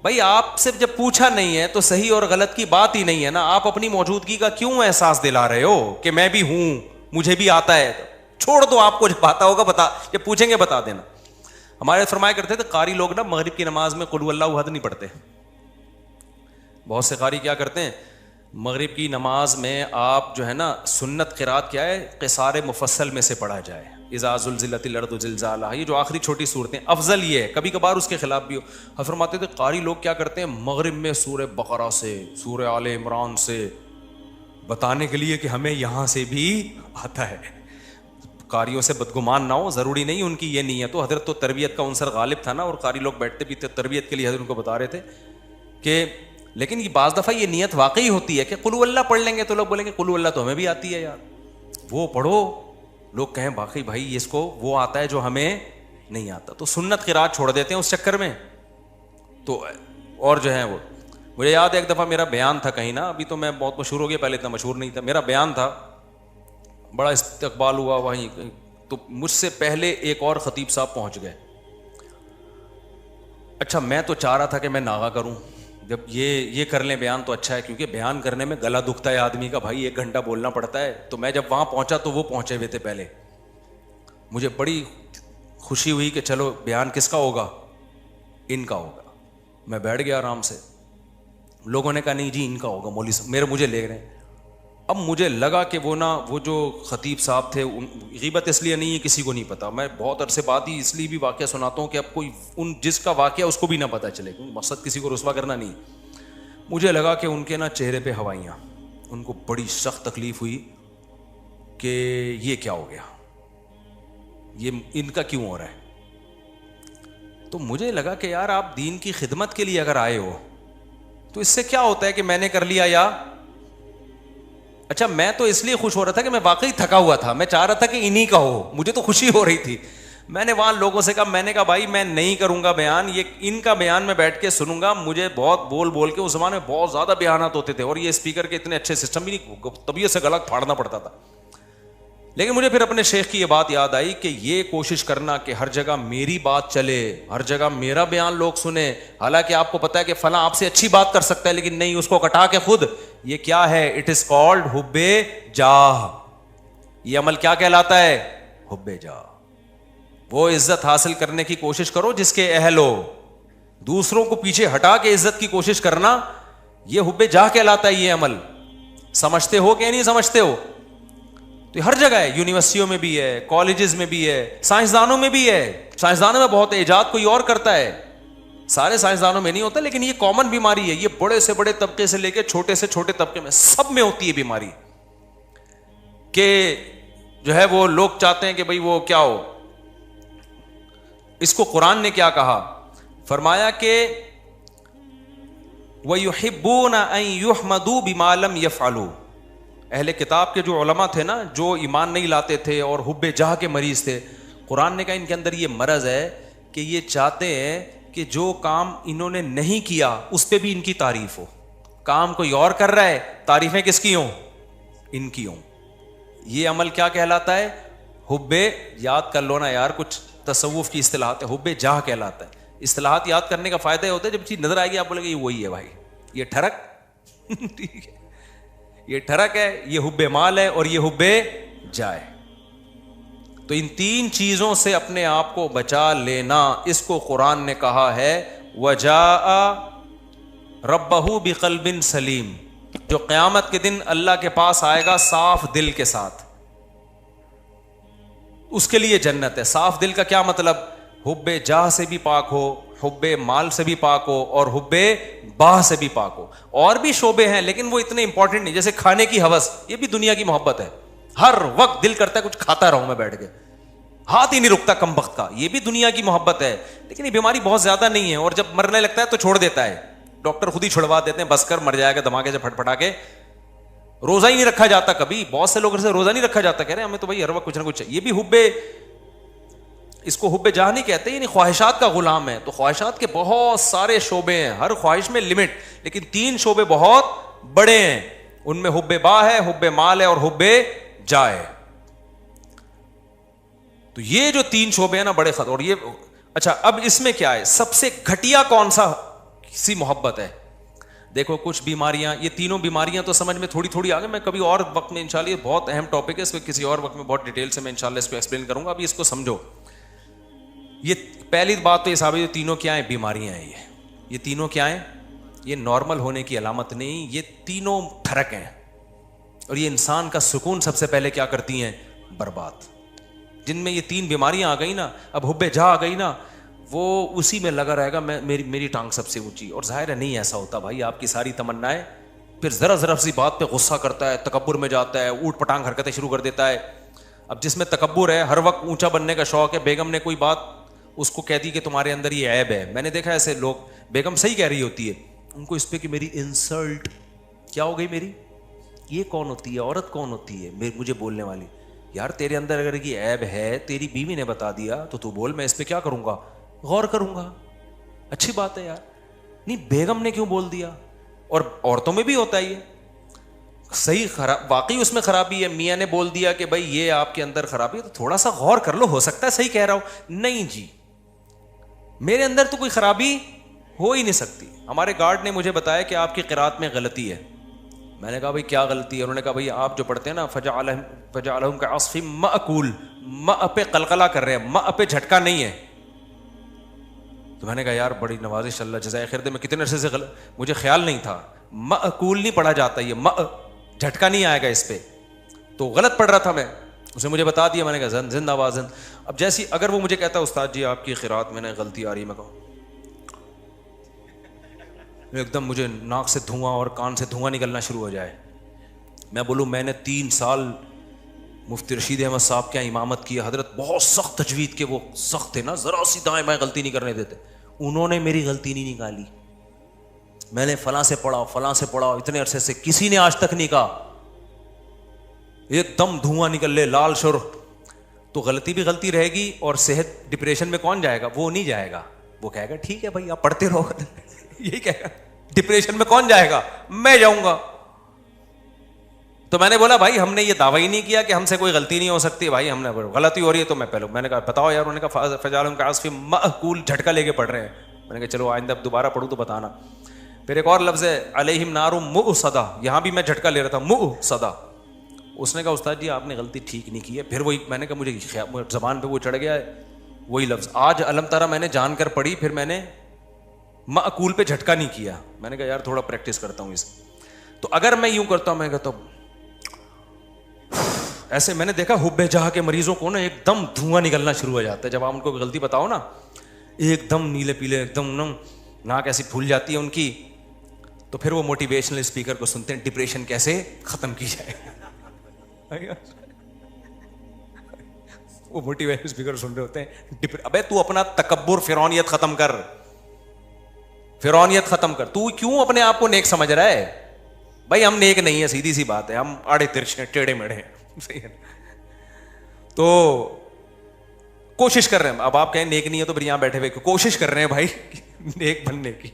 بھائی آپ سے جب پوچھا نہیں ہے تو صحیح اور غلط کی بات ہی نہیں ہے نا. آپ اپنی موجودگی کا کیوں احساس دلا رہے ہو کہ میں بھی ہوں, مجھے بھی آتا ہے. چھوڑ دو, آپ کو جب آتا ہوگا بتا, جب پوچھیں گے بتا دینا. ہمارے فرمایا کرتے تھے قاری لوگ نا مغرب کی نماز میں قل ہو اللہ احد نہیں پڑھتے. بہت سے قاری کیا کرتے ہیں مغرب کی نماز میں آپ جو ہے نا سنت قرات کیا ہے قصار مفصل میں سے پڑھا جائے, اذا زلزلت الارض زلزالہا, یہ جو آخری چھوٹی صورتیں افضل یہ ہے, کبھی کبھار اس کے خلاف بھی ہو. فرماتے تھے قاری لوگ کیا کرتے ہیں مغرب میں سورہ بقرہ سے سورہ آل عمران سے بتانے کے لیے کہ ہمیں یہاں سے بھی آتا ہے. قاریوں سے بدگمان نہ ہو, ضروری نہیں ان کی یہ نیت تو حضرت تو تربیت کا عنصر غالب تھا نا, اور قاری لوگ بیٹھتے بھی تھے تربیت کے لیے, حضرت ان کو بتا رہے تھے کہ لیکن یہ بعض دفعہ یہ نیت واقعی ہوتی ہے کہ قل اللہ پڑھ لیں گے تو لوگ بولیں گے قل اللہ تو ہمیں بھی آتی ہے یار, وہ پڑھو, لوگ کہیں باقی بھائی اس کو وہ آتا ہے جو ہمیں نہیں آتا, تو سنت قرات چھوڑ دیتے ہیں اس چکر میں. تو اور جو ہے وہ مجھے یاد ہے ایک دفعہ میرا بیان تھا کہیں نا, ابھی تو میں بہت مشہور ہو گیا, پہلے اتنا مشہور نہیں تھا, میرا بیان تھا, بڑا استقبال ہوا وہیں, تو مجھ سے پہلے ایک اور خطیب صاحب پہنچ گئے. اچھا میں تو چاہ رہا تھا کہ میں ناغا کروں, جب یہ کر لیں بیان تو اچھا ہے, کیونکہ بیان کرنے میں گلا دکھتا ہے آدمی کا, بھائی 1 گھنٹہ بولنا پڑتا ہے. تو میں جب وہاں پہنچا تو وہ پہنچے ہوئے تھے پہلے, مجھے بڑی خوشی ہوئی کہ چلو بیان کس کا ہوگا, ان کا ہوگا. میں بیٹھ گیا آرام سے, لوگوں نے کہا نہیں جی ان کا ہوگا مولوی صاحب, مجھے لے رہے ہیں. اب مجھے لگا کہ وہ جو خطیب صاحب تھے, غیبت اس لیے نہیں ہے کسی کو نہیں پتا, میں بہت عرصے بعد ہی اس لیے بھی واقعہ سناتا ہوں کہ اب کوئی جس کا واقعہ اس کو بھی نہ پتہ چلے, مقصد کسی کو رسوا کرنا نہیں. مجھے لگا کہ ان کے نا چہرے پہ ہوائیاں, ان کو بڑی سخت تکلیف ہوئی کہ یہ کیا ہو گیا, یہ ان کا کیوں ہو رہا ہے. تو مجھے لگا کہ یار آپ دین کی خدمت کے لیے اگر آئے ہو تو اس سے کیا ہوتا ہے کہ میں نے کر لیا یا اچھا, میں تو اس لیے خوش ہو رہا تھا کہ میں واقعی تھکا ہوا تھا, میں چاہ رہا تھا کہ انہی کا ہو, مجھے تو خوشی ہو رہی تھی. میں نے وہاں لوگوں سے کہا, میں نے کہا بھائی میں نہیں کروں گا بیان, یہ ان کا بیان میں بیٹھ کے سنوں گا. مجھے بہت بول کے اس زمانے میں بہت زیادہ بیانات ہوتے تھے, اور یہ اسپیکر کے اتنے اچھے سسٹم بھی نہیں, طبیعت سے گلا پھاڑنا پڑتا تھا. لیکن مجھے پھر اپنے شیخ کی یہ بات یاد آئی کہ یہ کوشش کرنا کہ ہر جگہ میری بات چلے, ہر جگہ میرا بیان لوگ سنیں, حالانکہ آپ کو پتا ہے کہ فلاں آپ سے اچھی بات کر سکتا ہے لیکن نہیں, اس کو کٹا کے خود, یہ کیا ہے, اٹ از کالڈ حب جاہ. یہ عمل کیا کہلاتا ہے, حب جاہ. وہ عزت حاصل کرنے کی کوشش کرو جس کے اہل ہو, دوسروں کو پیچھے ہٹا کے عزت کی کوشش کرنا, یہ حب جاہ کہلاتا ہے. یہ عمل سمجھتے ہو کہ نہیں سمجھتے ہو؟ تو ہر جگہ ہے, یونیورسٹیوں میں بھی ہے, کالجز میں بھی ہے, سائنسدانوں میں بھی ہے. سائنسدانوں میں بہت ایجاد کوئی اور کرتا ہے, سارے سائنسدانوں میں نہیں ہوتا, لیکن یہ کامن بیماری ہے, یہ بڑے سے بڑے طبقے سے لے کے چھوٹے سے چھوٹے طبقے میں سب میں ہوتی ہے بیماری, کہ جو ہے وہ لوگ چاہتے ہیں کہ بھئی وہ کیا ہو. اس کو قرآن نے کیا کہا, فرمایا کہ وَيُحِبُّونَ أَن يُحْمَدُوا بِمَا لَمْ يَفْعَلُوا. اہل کتاب کے جو علماء تھے نا, جو ایمان نہیں لاتے تھے اور حب جاہ کے مریض تھے, قرآن نے کہا ان کے اندر یہ مرض ہے کہ یہ چاہتے ہیں کہ جو کام انہوں نے نہیں کیا اس پہ بھی ان کی تعریف ہو. کام کوئی اور کر رہا ہے, تعریفیں کس کی ہوں, ان کی ہوں. یہ عمل کیا کہلاتا ہے, حب, یاد کر لو نا یار, کچھ تصوف کی اصطلاحات ہے, حب جاہ کہلاتا ہے. اصطلاحات یاد کرنے کا فائدہ یہ ہوتا ہے جب چیز نظر آئے گی آپ بولے گے یہ وہی ہے بھائی, یہ ٹھڑک ٹھیک ہے, یہ ٹھڑک ہے, یہ حب مال ہے اور یہ حب جائے. تو ان 3 چیزوں سے اپنے آپ کو بچا لینا, اس کو قرآن نے کہا ہے وَجَاءَ رَبَّهُ بِقَلْبٍ سلیم, جو قیامت کے دن اللہ کے پاس آئے گا صاف دل کے ساتھ, اس کے لیے جنت ہے. صاف دل کا کیا مطلب, حب جاہ سے بھی پاک ہو, حب مال سے بھی پاک ہو, اور حب باہ سے بھی پاک ہو. اور بھی شعبے ہیں لیکن وہ اتنے امپورٹنٹ نہیں, جیسے کھانے کی ہوس, یہ بھی دنیا کی محبت ہے, ہر وقت دل کرتا ہے کچھ کھاتا رہوں میں بیٹھ کے, ہاتھ ہی نہیں رکتا کم وقت کا, یہ بھی دنیا کی محبت ہے. لیکن یہ بیماری بہت زیادہ نہیں ہے, اور جب مرنے لگتا ہے تو چھوڑ دیتا ہے, ڈاکٹر خود ہی چھڑوا دیتے ہیں, بس کر مر جائے گا دھماکے سے پھٹ پھٹا کے. روزہ ہی نہیں رکھا جاتا کبھی, بہت سے لوگوں سے روزہ نہیں رکھا جاتا, کہہ رہے ہیں ہمیں تو بھائی ہر وقت کچھ نہ کچھ. یہ بھی حب, اس کو حب جاہ نہیں کہتے, یعنی خواہشات کا غلام ہے. تو خواہشات کے بہت سارے شعبے ہیں, ہر خواہش میں لمٹ, لیکن 3 شعبے بہت بڑے ہیں, ان میں حب باہ ہے, حب مال ہے اور حب جاہ ہے. تو یہ جو 3 شعبے ہیں نا بڑے خطر. اور یہ اچھا, اب اس میں کیا ہے, سب سے گھٹیا کون سا سی محبت ہے؟ دیکھو کچھ بیماریاں, یہ تینوں بیماریاں تو سمجھ میں تھوڑی تھوڑی آگے, میں کبھی اور وقت میں انشاءاللہ, یہ بہت اہم ٹاپک ہے, اس کو کسی اور وقت میں بہت ڈیٹیل سے میں انشاءاللہ اس کو ایکسپلین کروں گا. ابھی اس کو سمجھو. یہ پہلی بات تو یہ صاحب, یہ تینوں کیا ہیں, بیماریاں ہیں. یہ تینوں کیا ہیں, یہ نارمل ہونے کی علامت نہیں, یہ تینوں ٹھرک ہیں, اور یہ انسان کا سکون سب سے پہلے کیا کرتی ہیں, برباد. جن میں یہ تین بیماریاں آ گئی نا, اب حب جاہ آ گئی نا, وہ اسی میں لگا رہے گا میری ٹانگ سب سے اونچی. اور ظاہر ہے نہیں ایسا ہوتا بھائی, آپ کی ساری تمنائیں, پھر ذرا سی بات پہ غصہ کرتا ہے, تکبر میں جاتا ہے, اوٹ پٹانگ حرکتیں شروع کر دیتا ہے. اب جس میں تکبر ہے, ہر وقت اونچا بننے کا شوق ہے, بیگم نے کوئی بات اس کو کہہ دی کہ تمہارے اندر یہ عیب ہے. میں نے دیکھا ایسے لوگ, بیگم صحیح کہہ رہی ہوتی ہے, ان کو اس پہ کہ میری انسلٹ کیا ہو گئی, میری یہ کون ہوتی ہے, عورت کون ہوتی ہے مجھے بولنے والی. یار تیرے اندر اگر یہ عیب ہے, تیری بیوی نے بتا دیا تو بول, میں اس پہ کیا کروں گا, غور کروں گا. اچھی بات ہے یار, نہیں بیگم نے کیوں بول دیا. اور عورتوں میں بھی ہوتا ہے یہ, صحیح خراب واقعی اس میں خرابی ہے, میاں نے بول دیا کہ بھائی یہ آپ کے اندر خرابی ہے, تو تھوڑا سا غور کر لو, ہو سکتا ہے صحیح کہہ رہا ہوں. نہیں جی, میرے اندر تو کوئی خرابی ہو ہی نہیں سکتی. ہمارے گارڈ نے مجھے بتایا کہ آپ کی قرات میں غلطی ہے. میں نے کہا بھائی کیا غلطی ہے؟ انہوں نے کہا بھائی آپ جو پڑھتے ہیں نا فجعلہم کعصف مأکول, ماء پہ قلقلہ کر رہے ہیں, ماء پہ جھٹکا نہیں ہے. تو میں نے کہا یار بڑی نوازش, اللہ جزائے خیر دے, میں کتنے عرصے سے مجھے خیال نہیں تھا, مأکول نہیں پڑھا جاتا, یہ ماء جھٹکا نہیں آئے گا اس پہ, تو غلط پڑھ رہا تھا میں. اس نے مجھے بتا دیا, میں نے کہا زندہ باد. اب جیسی اگر وہ مجھے کہتا استاد جی آپ کی قرات میں نے غلطی آ رہی ہے, میں کہوں ایک دم مجھے ناک سے دھواں اور کان سے دھواں نکلنا شروع ہو جائے. میں بولوں میں نے 3 سال مفتی رشید احمد صاحب کے امامت کی, حضرت بہت سخت تجوید کے, وہ سخت تھے نا, ذرا سی دائیں بائیں غلطی نہیں کرنے دیتے. انہوں نے میری غلطی نہیں نکالی. میں نے فلاں سے پڑھا اتنے عرصے سے, کسی نے آج تک نہیں کہا ایک دم دھواں نکل لے لال شر. تو غلطی بھی غلطی رہے گی, اور صحت ڈپریشن میں کون جائے گا, وہ نہیں جائے گا. وہ کہے گا ٹھیک ہے بھائی آپ پڑھتے رہو, یہی کہے گا. ڈپریشن میں کون جائے گا, میں جاؤں گا. تو میں نے بولا بھائی ہم نے یہ دعویٰ ہی نہیں کیا کہ ہم سے کوئی غلطی نہیں ہو سکتی, بھائی ہم نے غلطی ہو رہی ہے تو میں نے کہا بتاؤ یار. انہوں نے کہا فجعلہم کعصف مأکول, جھٹکا لے کے پڑھ رہے ہیں. میں نے کہا چلو آئندہ اب دوبارہ پڑھوں تو بتانا. پھر ایک اور لفظ ہے علیہم نار مؤصدہ, یہاں بھی میں جھٹکا لے رہا تھا, مؤصدہ. اس نے کہا استاد جی آپ نے غلطی ٹھیک نہیں کی ہے. پھر وہی میں نے کہا مجھے زبان پہ وہ چڑھ گیا ہے وہی لفظ. آج علم تارا میں نے جان کر پڑھی, پھر میں نے مأکول پہ جھٹکا نہیں کیا. میں نے کہا یار تھوڑا پریکٹس کرتا ہوں اس. تو اگر میں یوں کرتا ہوں, میں کہتا ہوں ایسے, میں نے دیکھا حب جاہ کے مریضوں کو نا ایک دم دھواں نکلنا شروع ہو جاتا ہے جب آپ ان کو غلطی بتاؤ نا, ایک دم نیلے پیلے, ایک دم ناک ایسی پھول جاتی ہے ان کی. تو پھر وہ موٹیویشنل اسپیکر کو سنتے ہیں, ڈپریشن کیسے ختم کی جائے. وہ موٹیویشنل اسپیکر سن رہے ہوتے ہیں, ابے تو اپنا تکبر فرعونیت ختم کر, فرعونیت ختم کر. تو کیوں اپنے آپ کو نیک سمجھ رہا ہے؟ بھائی ہم نیک نہیں ہے, سیدھی سی بات ہے, ہم آڑے ترچھے ٹیڑھے میڑھے ہیں. صحیح ہے. تو کوشش کر رہے ہیں. اب آپ کہیں نیک نہیں ہے تو پھر یہاں بیٹھے ہوئے کوشش کر رہے ہیں بھائی نیک بننے کی.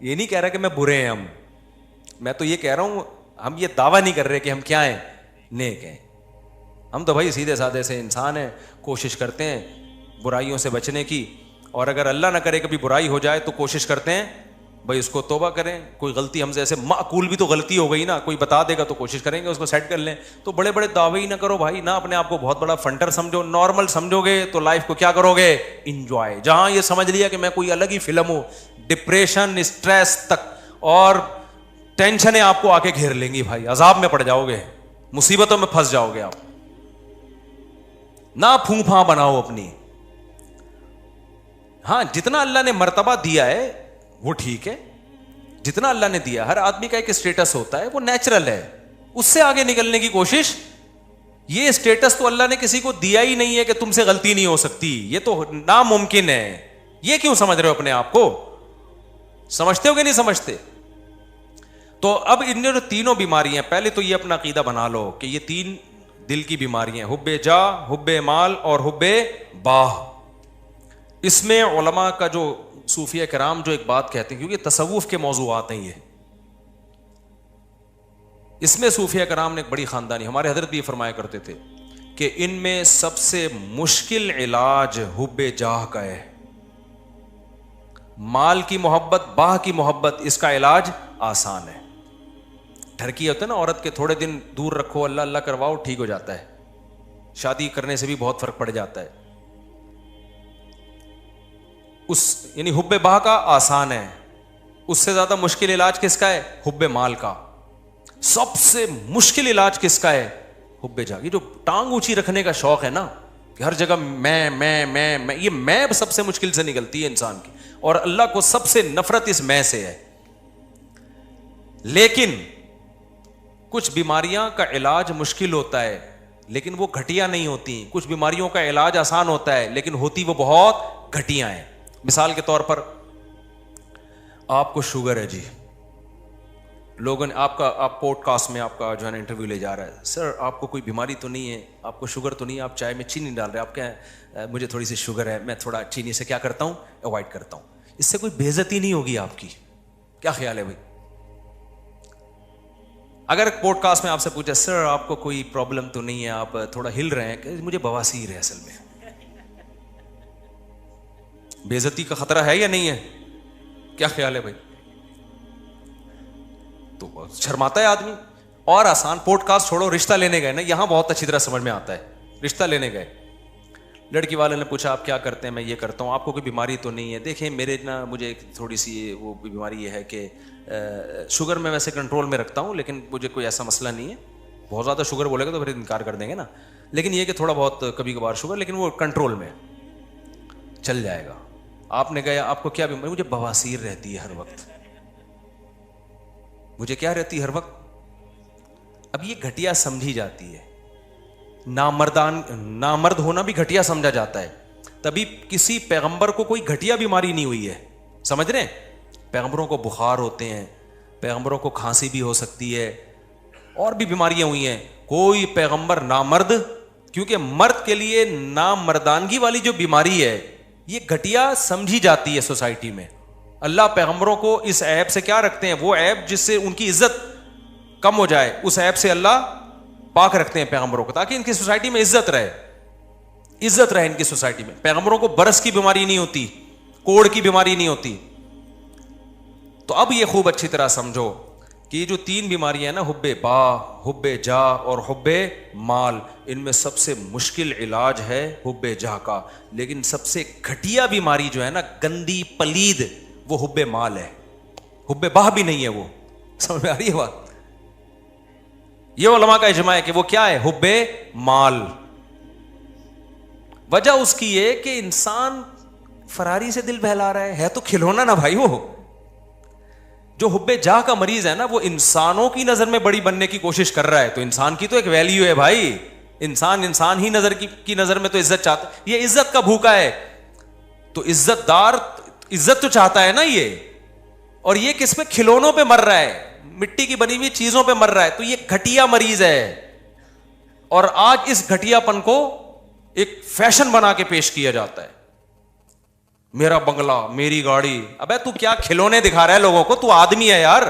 یہ نہیں کہہ رہا کہ میں برے ہیں ہم, میں تو یہ کہہ رہا ہوں ہم یہ دعویٰ نہیں کر رہے کہ ہم کیا ہیں, نیک ہیں. ہم تو بھائی سیدھے سادے سے انسان ہیں, کوشش کرتے ہیں برائیوں سے بچنے کی. اور اگر اللہ نہ کرے کبھی برائی ہو جائے تو کوشش کرتے ہیں بھائی اس کو توبہ کریں. کوئی غلطی ہم سے ایسے معقول بھی تو غلطی ہو گئی نا, کوئی بتا دے گا تو کوشش کریں گے اس کو سیٹ کر لیں. تو بڑے بڑے دعوے ہی نہ کرو بھائی, نہ اپنے آپ کو بہت بڑا فنٹر سمجھو. نارمل سمجھو گے تو لائف کو کیا کرو گے, انجوائے. جہاں یہ سمجھ لیا کہ میں کوئی الگ ہی فلم ہوں, ڈپریشن اسٹریس تک اور ٹینشنیں آپ کو آ کے گھیر لیں گی بھائی, عذاب میں پڑ جاؤ گے, مصیبتوں میں پھنس جاؤ گے آپ. نہ پھوں پھاں بناؤ اپنی. ہاں جتنا اللہ نے مرتبہ دیا ہے وہ ٹھیک ہے, جتنا اللہ نے دیا. ہر آدمی کا ایک اسٹیٹس ہوتا ہے, وہ نیچرل ہے, اس سے آگے نکلنے کی کوشش. یہ اسٹیٹس تو اللہ نے کسی کو دیا ہی نہیں ہے کہ تم سے غلطی نہیں ہو سکتی, یہ تو ناممکن ہے. یہ کیوں سمجھ رہے ہو اپنے آپ کو, سمجھتے ہو کہ نہیں سمجھتے؟ تو اب ان جو تینوں بیماریاں, پہلے تو یہ اپنا عقیدہ بنا لو کہ یہ 3 دل کی بیماریاں, حب جاہ, حب مال اور حب باہ. اس میں علماء کا جو صوفیہ کرام جو ایک بات کہتے ہیں, کیونکہ تصوف کے موضوعات ہیں یہ, اس میں صوفیہ کرام نے ایک بڑی خاندانی, ہمارے حضرت بھی یہ فرمایا کرتے تھے کہ ان میں سب سے مشکل علاج حب جاہ کا ہے. مال کی محبت, باہ کی محبت, اس کا علاج آسان ہے. ٹھرکی ہوتا ہے نا عورت کے, تھوڑے دن دور رکھو, اللہ اللہ کرواؤ, ٹھیک ہو جاتا ہے. شادی کرنے سے بھی بہت فرق پڑ جاتا ہے. اس یعنی حب باہ کا آسان ہے, اس سے زیادہ مشکل علاج کس کا ہے؟ حب مال کا. سب سے مشکل علاج کس کا ہے؟ حب جا. یہ جو ٹانگ اونچی رکھنے کا شوق ہے نا کہ ہر جگہ میں یہ میں سب سے مشکل سے نکلتی ہے انسان کی, اور اللہ کو سب سے نفرت اس میں سے ہے. لیکن کچھ بیماریاں کا علاج مشکل ہوتا ہے لیکن وہ گھٹیا نہیں ہوتی. کچھ بیماریوں کا علاج آسان ہوتا ہے لیکن ہوتی وہ بہت گھٹیا ہیں. مثال کے طور پر آپ کو شوگر ہے جی, لوگوں نے آپ پوڈ کاسٹ میں آپ کا جو ہے نا انٹرویو لے جا رہا ہے, سر آپ کو کوئی بیماری تو نہیں ہے, آپ کو شوگر تو نہیں ہے, آپ چائے میں چینی ڈال رہے ہیں, آپ کیا مجھے تھوڑی سی شوگر ہے, میں تھوڑا چینی سے کیا کرتا ہوں, اوائڈ کرتا ہوں. اس سے کوئی بے عزتی نہیں ہوگی آپ کی؟ کیا خیال ہے بھائی؟ اگر پوڈ کاسٹ میں آپ سے پوچھا سر آپ کو کوئی پرابلم تو نہیں ہے, آپ تھوڑا ہل رہے ہیں, کہ مجھے بواسیر ہے اصل میں, بے عزتی کا خطرہ ہے یا نہیں ہے؟ کیا خیال ہے بھائی؟ تو شرماتا ہے آدمی. اور آسان پوڈ کاسٹ چھوڑو, رشتہ لینے گئے نا, یہاں بہت اچھی طرح سمجھ میں آتا ہے. رشتہ لینے گئے, لڑکی والے نے پوچھا آپ کیا کرتے ہیں, میں یہ کرتا ہوں, آپ کو کوئی بیماری تو نہیں ہے؟ دیکھیں میرے نا مجھے تھوڑی سی وہ بیماری یہ ہے کہ شوگر میں ویسے کنٹرول میں رکھتا ہوں لیکن مجھے کوئی ایسا مسئلہ نہیں ہے. بہت زیادہ شوگر بولے گا تو پھر انکار کر دیں گے نا, لیکن یہ کہ تھوڑا بہت کبھی کبھار شوگر, لیکن وہ کنٹرول میں چل جائے گا. آپ نے کہا آپ کو کیا بیماری؟ مجھے بواسیر رہتی ہے ہر وقت. مجھے کیا رہتی ہے ہر وقت؟ اب یہ گھٹیا سمجھی جاتی ہے, نامرد ہونا بھی گھٹیا سمجھا جاتا ہے. تبھی کسی پیغمبر کو کوئی گھٹیا بیماری نہیں ہوئی ہے, سمجھ رہے ہیں؟ پیغمبروں کو بخار ہوتے ہیں, پیغمبروں کو کھانسی بھی ہو سکتی ہے, اور بھی بیماریاں ہوئی ہیں. کوئی پیغمبر نامرد, کیونکہ مرد کے لیے نامردانگی والی جو بیماری ہے یہ گھٹیا سمجھی جاتی ہے سوسائٹی میں. اللہ پیغمبروں کو اس عیب سے کیا رکھتے ہیں؟ وہ عیب جس سے ان کی عزت کم ہو جائے, اس عیب سے اللہ پاک رکھتے ہیں پیغمبروں کو, تاکہ ان کی سوسائٹی میں عزت رہے ان کی سوسائٹی میں. پیغمبروں کو برس کی بیماری نہیں ہوتی, کوڑ کی بیماری نہیں ہوتی. تو اب یہ خوب اچھی طرح سمجھو کہ یہ جو 3 بیماریاں ہیں نا, حب با, حب جا اور حب مال, ان میں سب سے مشکل علاج ہے حب جا کا. لیکن سب سے گھٹیا بیماری جو ہے نا, گندی پلید, وہ حب مال ہے. حب با بھی نہیں ہے وہ. سمجھ میں آ رہی ہے بات؟ یہ علماء کا اجماع ہے کہ وہ کیا ہے؟ حب مال. وجہ اس کی یہ کہ انسان فراری سے دل بہلا رہا ہے تو کھلونا نا بھائی. وہ جو حب جاہ کا مریض ہے نا, وہ انسانوں کی نظر میں بڑی بننے کی کوشش کر رہا ہے. تو انسان کی تو ایک ویلیو ہے بھائی, انسان ہی نظر کی نظر میں تو عزت چاہتا ہے. یہ عزت کا بھوکا ہے, تو عزت دار عزت تو چاہتا ہے نا یہ, اور یہ کس پہ؟ کھلونوں پہ مر رہا ہے, مٹی کی بنی ہوئی چیزوں پہ مر رہا ہے. تو یہ گھٹیا مریض ہے, اور آج اس گھٹیا پن کو ایک فیشن بنا کے پیش کیا جاتا ہے. میرا بنگلہ, میری گاڑی. ابے تو کیا کھلونے دکھا رہا ہے لوگوں کو؟ تو آدمی ہے یار,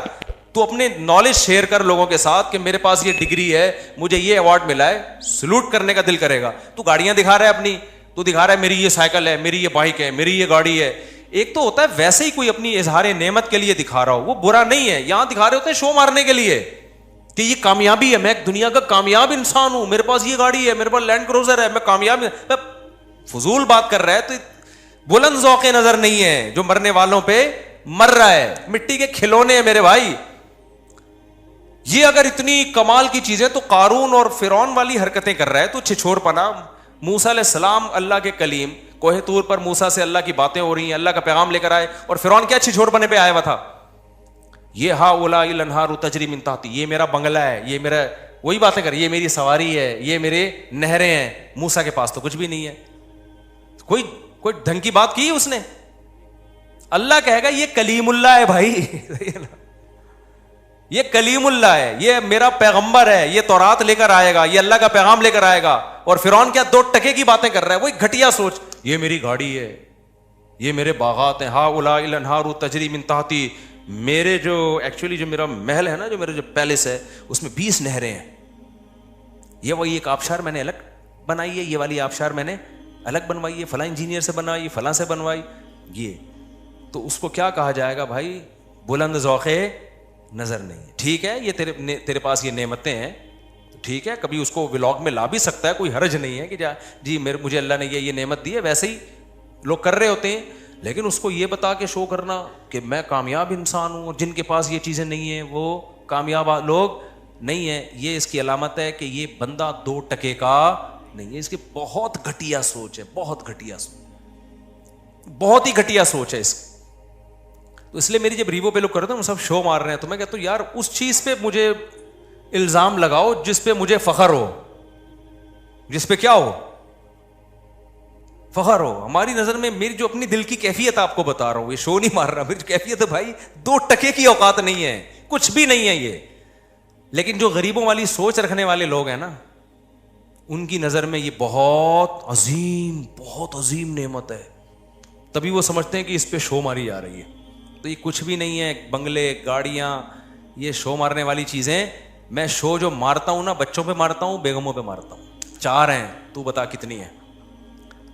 تو اپنے نالج شیئر کر لوگوں کے ساتھ کہ میرے پاس یہ ڈگری ہے, مجھے یہ ایوارڈ ملا ہے, سلوٹ کرنے کا دل کرے گا. تو گاڑیاں دکھا رہا ہے اپنی, تو دکھا رہا ہے میری یہ سائیکل ہے, میری یہ بائک ہے, میری یہ گاڑی ہے. ایک تو ہوتا ہے ویسے ہی کوئی اپنی اظہار نعمت کے لیے دکھا رہا ہو, وہ برا نہیں ہے. یہاں دکھا رہے ہوتے ہیں شو مارنے کے لیے کہ یہ کامیابی ہے, میں دنیا کا کامیاب انسان ہوں, میرے پاس یہ گاڑی ہے, میرے پاس لینڈ کروزر ہے, میں کامیاب. فضول بات کر رہا ہے. تو بلند ذوق نظر نہیں ہے جو مرنے والوں پہ مر رہا ہے. مٹی کے کھلونے ہیں میرے بھائی. یہ اگر اتنی کمال کی چیزیں, تو قارون اور فرعون والی حرکتیں کر رہا ہے تو چھچور پنا. موسیٰ علیہ السلام اللہ کے کلیم, کوہ طور پر موسیٰ سے اللہ کی باتیں ہو رہی ہیں, اللہ کا پیغام لے کر آئے, اور فرعون کیا چھچور پنے پہ آیا ہوا تھا؟ یہ ہا اولائی الانہار تجری من تحتی, یہ میرا بنگلہ ہے, یہ میرا, وہی باتیں کر, یہ میری سواری ہے, یہ میرے نہریں ہیں. موسیٰ کے پاس تو کچھ بھی نہیں ہے. کوئی ڈھنگ کی بات کی اس نے؟ اللہ کہے گا یہ کلیم اللہ ہے بھائی, یہ کلیم اللہ ہے, یہ میرا پیغمبر ہے, یہ تورات لے کر آئے گا, یہ اللہ کا پیغام لے کر آئے گا. اور فرعون کیا 2 ٹکے کی باتیں کر رہا ہے, وہی گھٹیا سوچ, یہ میری گاڑی ہے, یہ میرے باغات ہیں, ہا اولائی الانہار تجری من تحتی, میرے جو ایکچولی جو میرا محل ہے نا, جو میرا جو پیلس ہے, اس میں 20 نہریں ہیں. یہ وہی ایک آبشار میں نے الگ بنائی ہے, یہ والی آبشار میں نے الگ بنوائی ہے, فلاں انجینئر سے بنوائی, فلاں سے بنوائی. یہ تو اس کو کیا کہا جائے گا بھائی؟ بلند ذوق نظر نہیں ہے. ٹھیک ہے, یہ تیرے پاس یہ نعمتیں ہیں, ٹھیک ہے, کبھی اس کو ولاگ میں لا بھی سکتا ہے, کوئی حرج نہیں ہے کہ جی مجھے اللہ نے یہ نعمت دی ہے. ویسے ہی لوگ کر رہے ہوتے ہیں, لیکن اس کو یہ بتا کے شو کرنا کہ میں کامیاب انسان ہوں، اور جن کے پاس یہ چیزیں نہیں ہیں وہ کامیاب لوگ نہیں ہیں، یہ اس کی علامت ہے کہ یہ بندہ 2 ٹکے کا نہیں ہے. اس کی بہت گھٹیا سوچ ہے، بہت گھٹیا سوچ، بہت ہی گھٹیا سوچ ہے اس کی. تو اس لیے میری جب ریوو پہ لوگ کرتے ہیں سب شو مار رہے ہیں، تو میں کہتا ہوں یار اس چیز پہ مجھے الزام لگاؤ جس پہ مجھے فخر ہو، جس پہ کیا ہو، فخر ہو. ہماری نظر میں میری جو اپنی دل کی کیفیت آپ کو بتا رہا ہوں، یہ شو نہیں مار رہا، میری کیفیت ہے بھائی 2 ٹکے کی اوقات نہیں ہے، کچھ بھی نہیں ہے یہ. لیکن جو غریبوں والی سوچ رکھنے والے لوگ ہیں نا، ان کی نظر میں یہ بہت عظیم نعمت ہے، تبھی وہ سمجھتے ہیں کہ اس پہ شو ماری جا رہی ہے. تو یہ کچھ بھی نہیں ہے، بنگلے، گاڑیاں، یہ شو مارنے والی چیزیں. میں شو جو مارتا ہوں نا، بچوں پہ مارتا ہوں، بیگموں پہ مارتا ہوں. 4 ہیں، تو بتا کتنی ہے.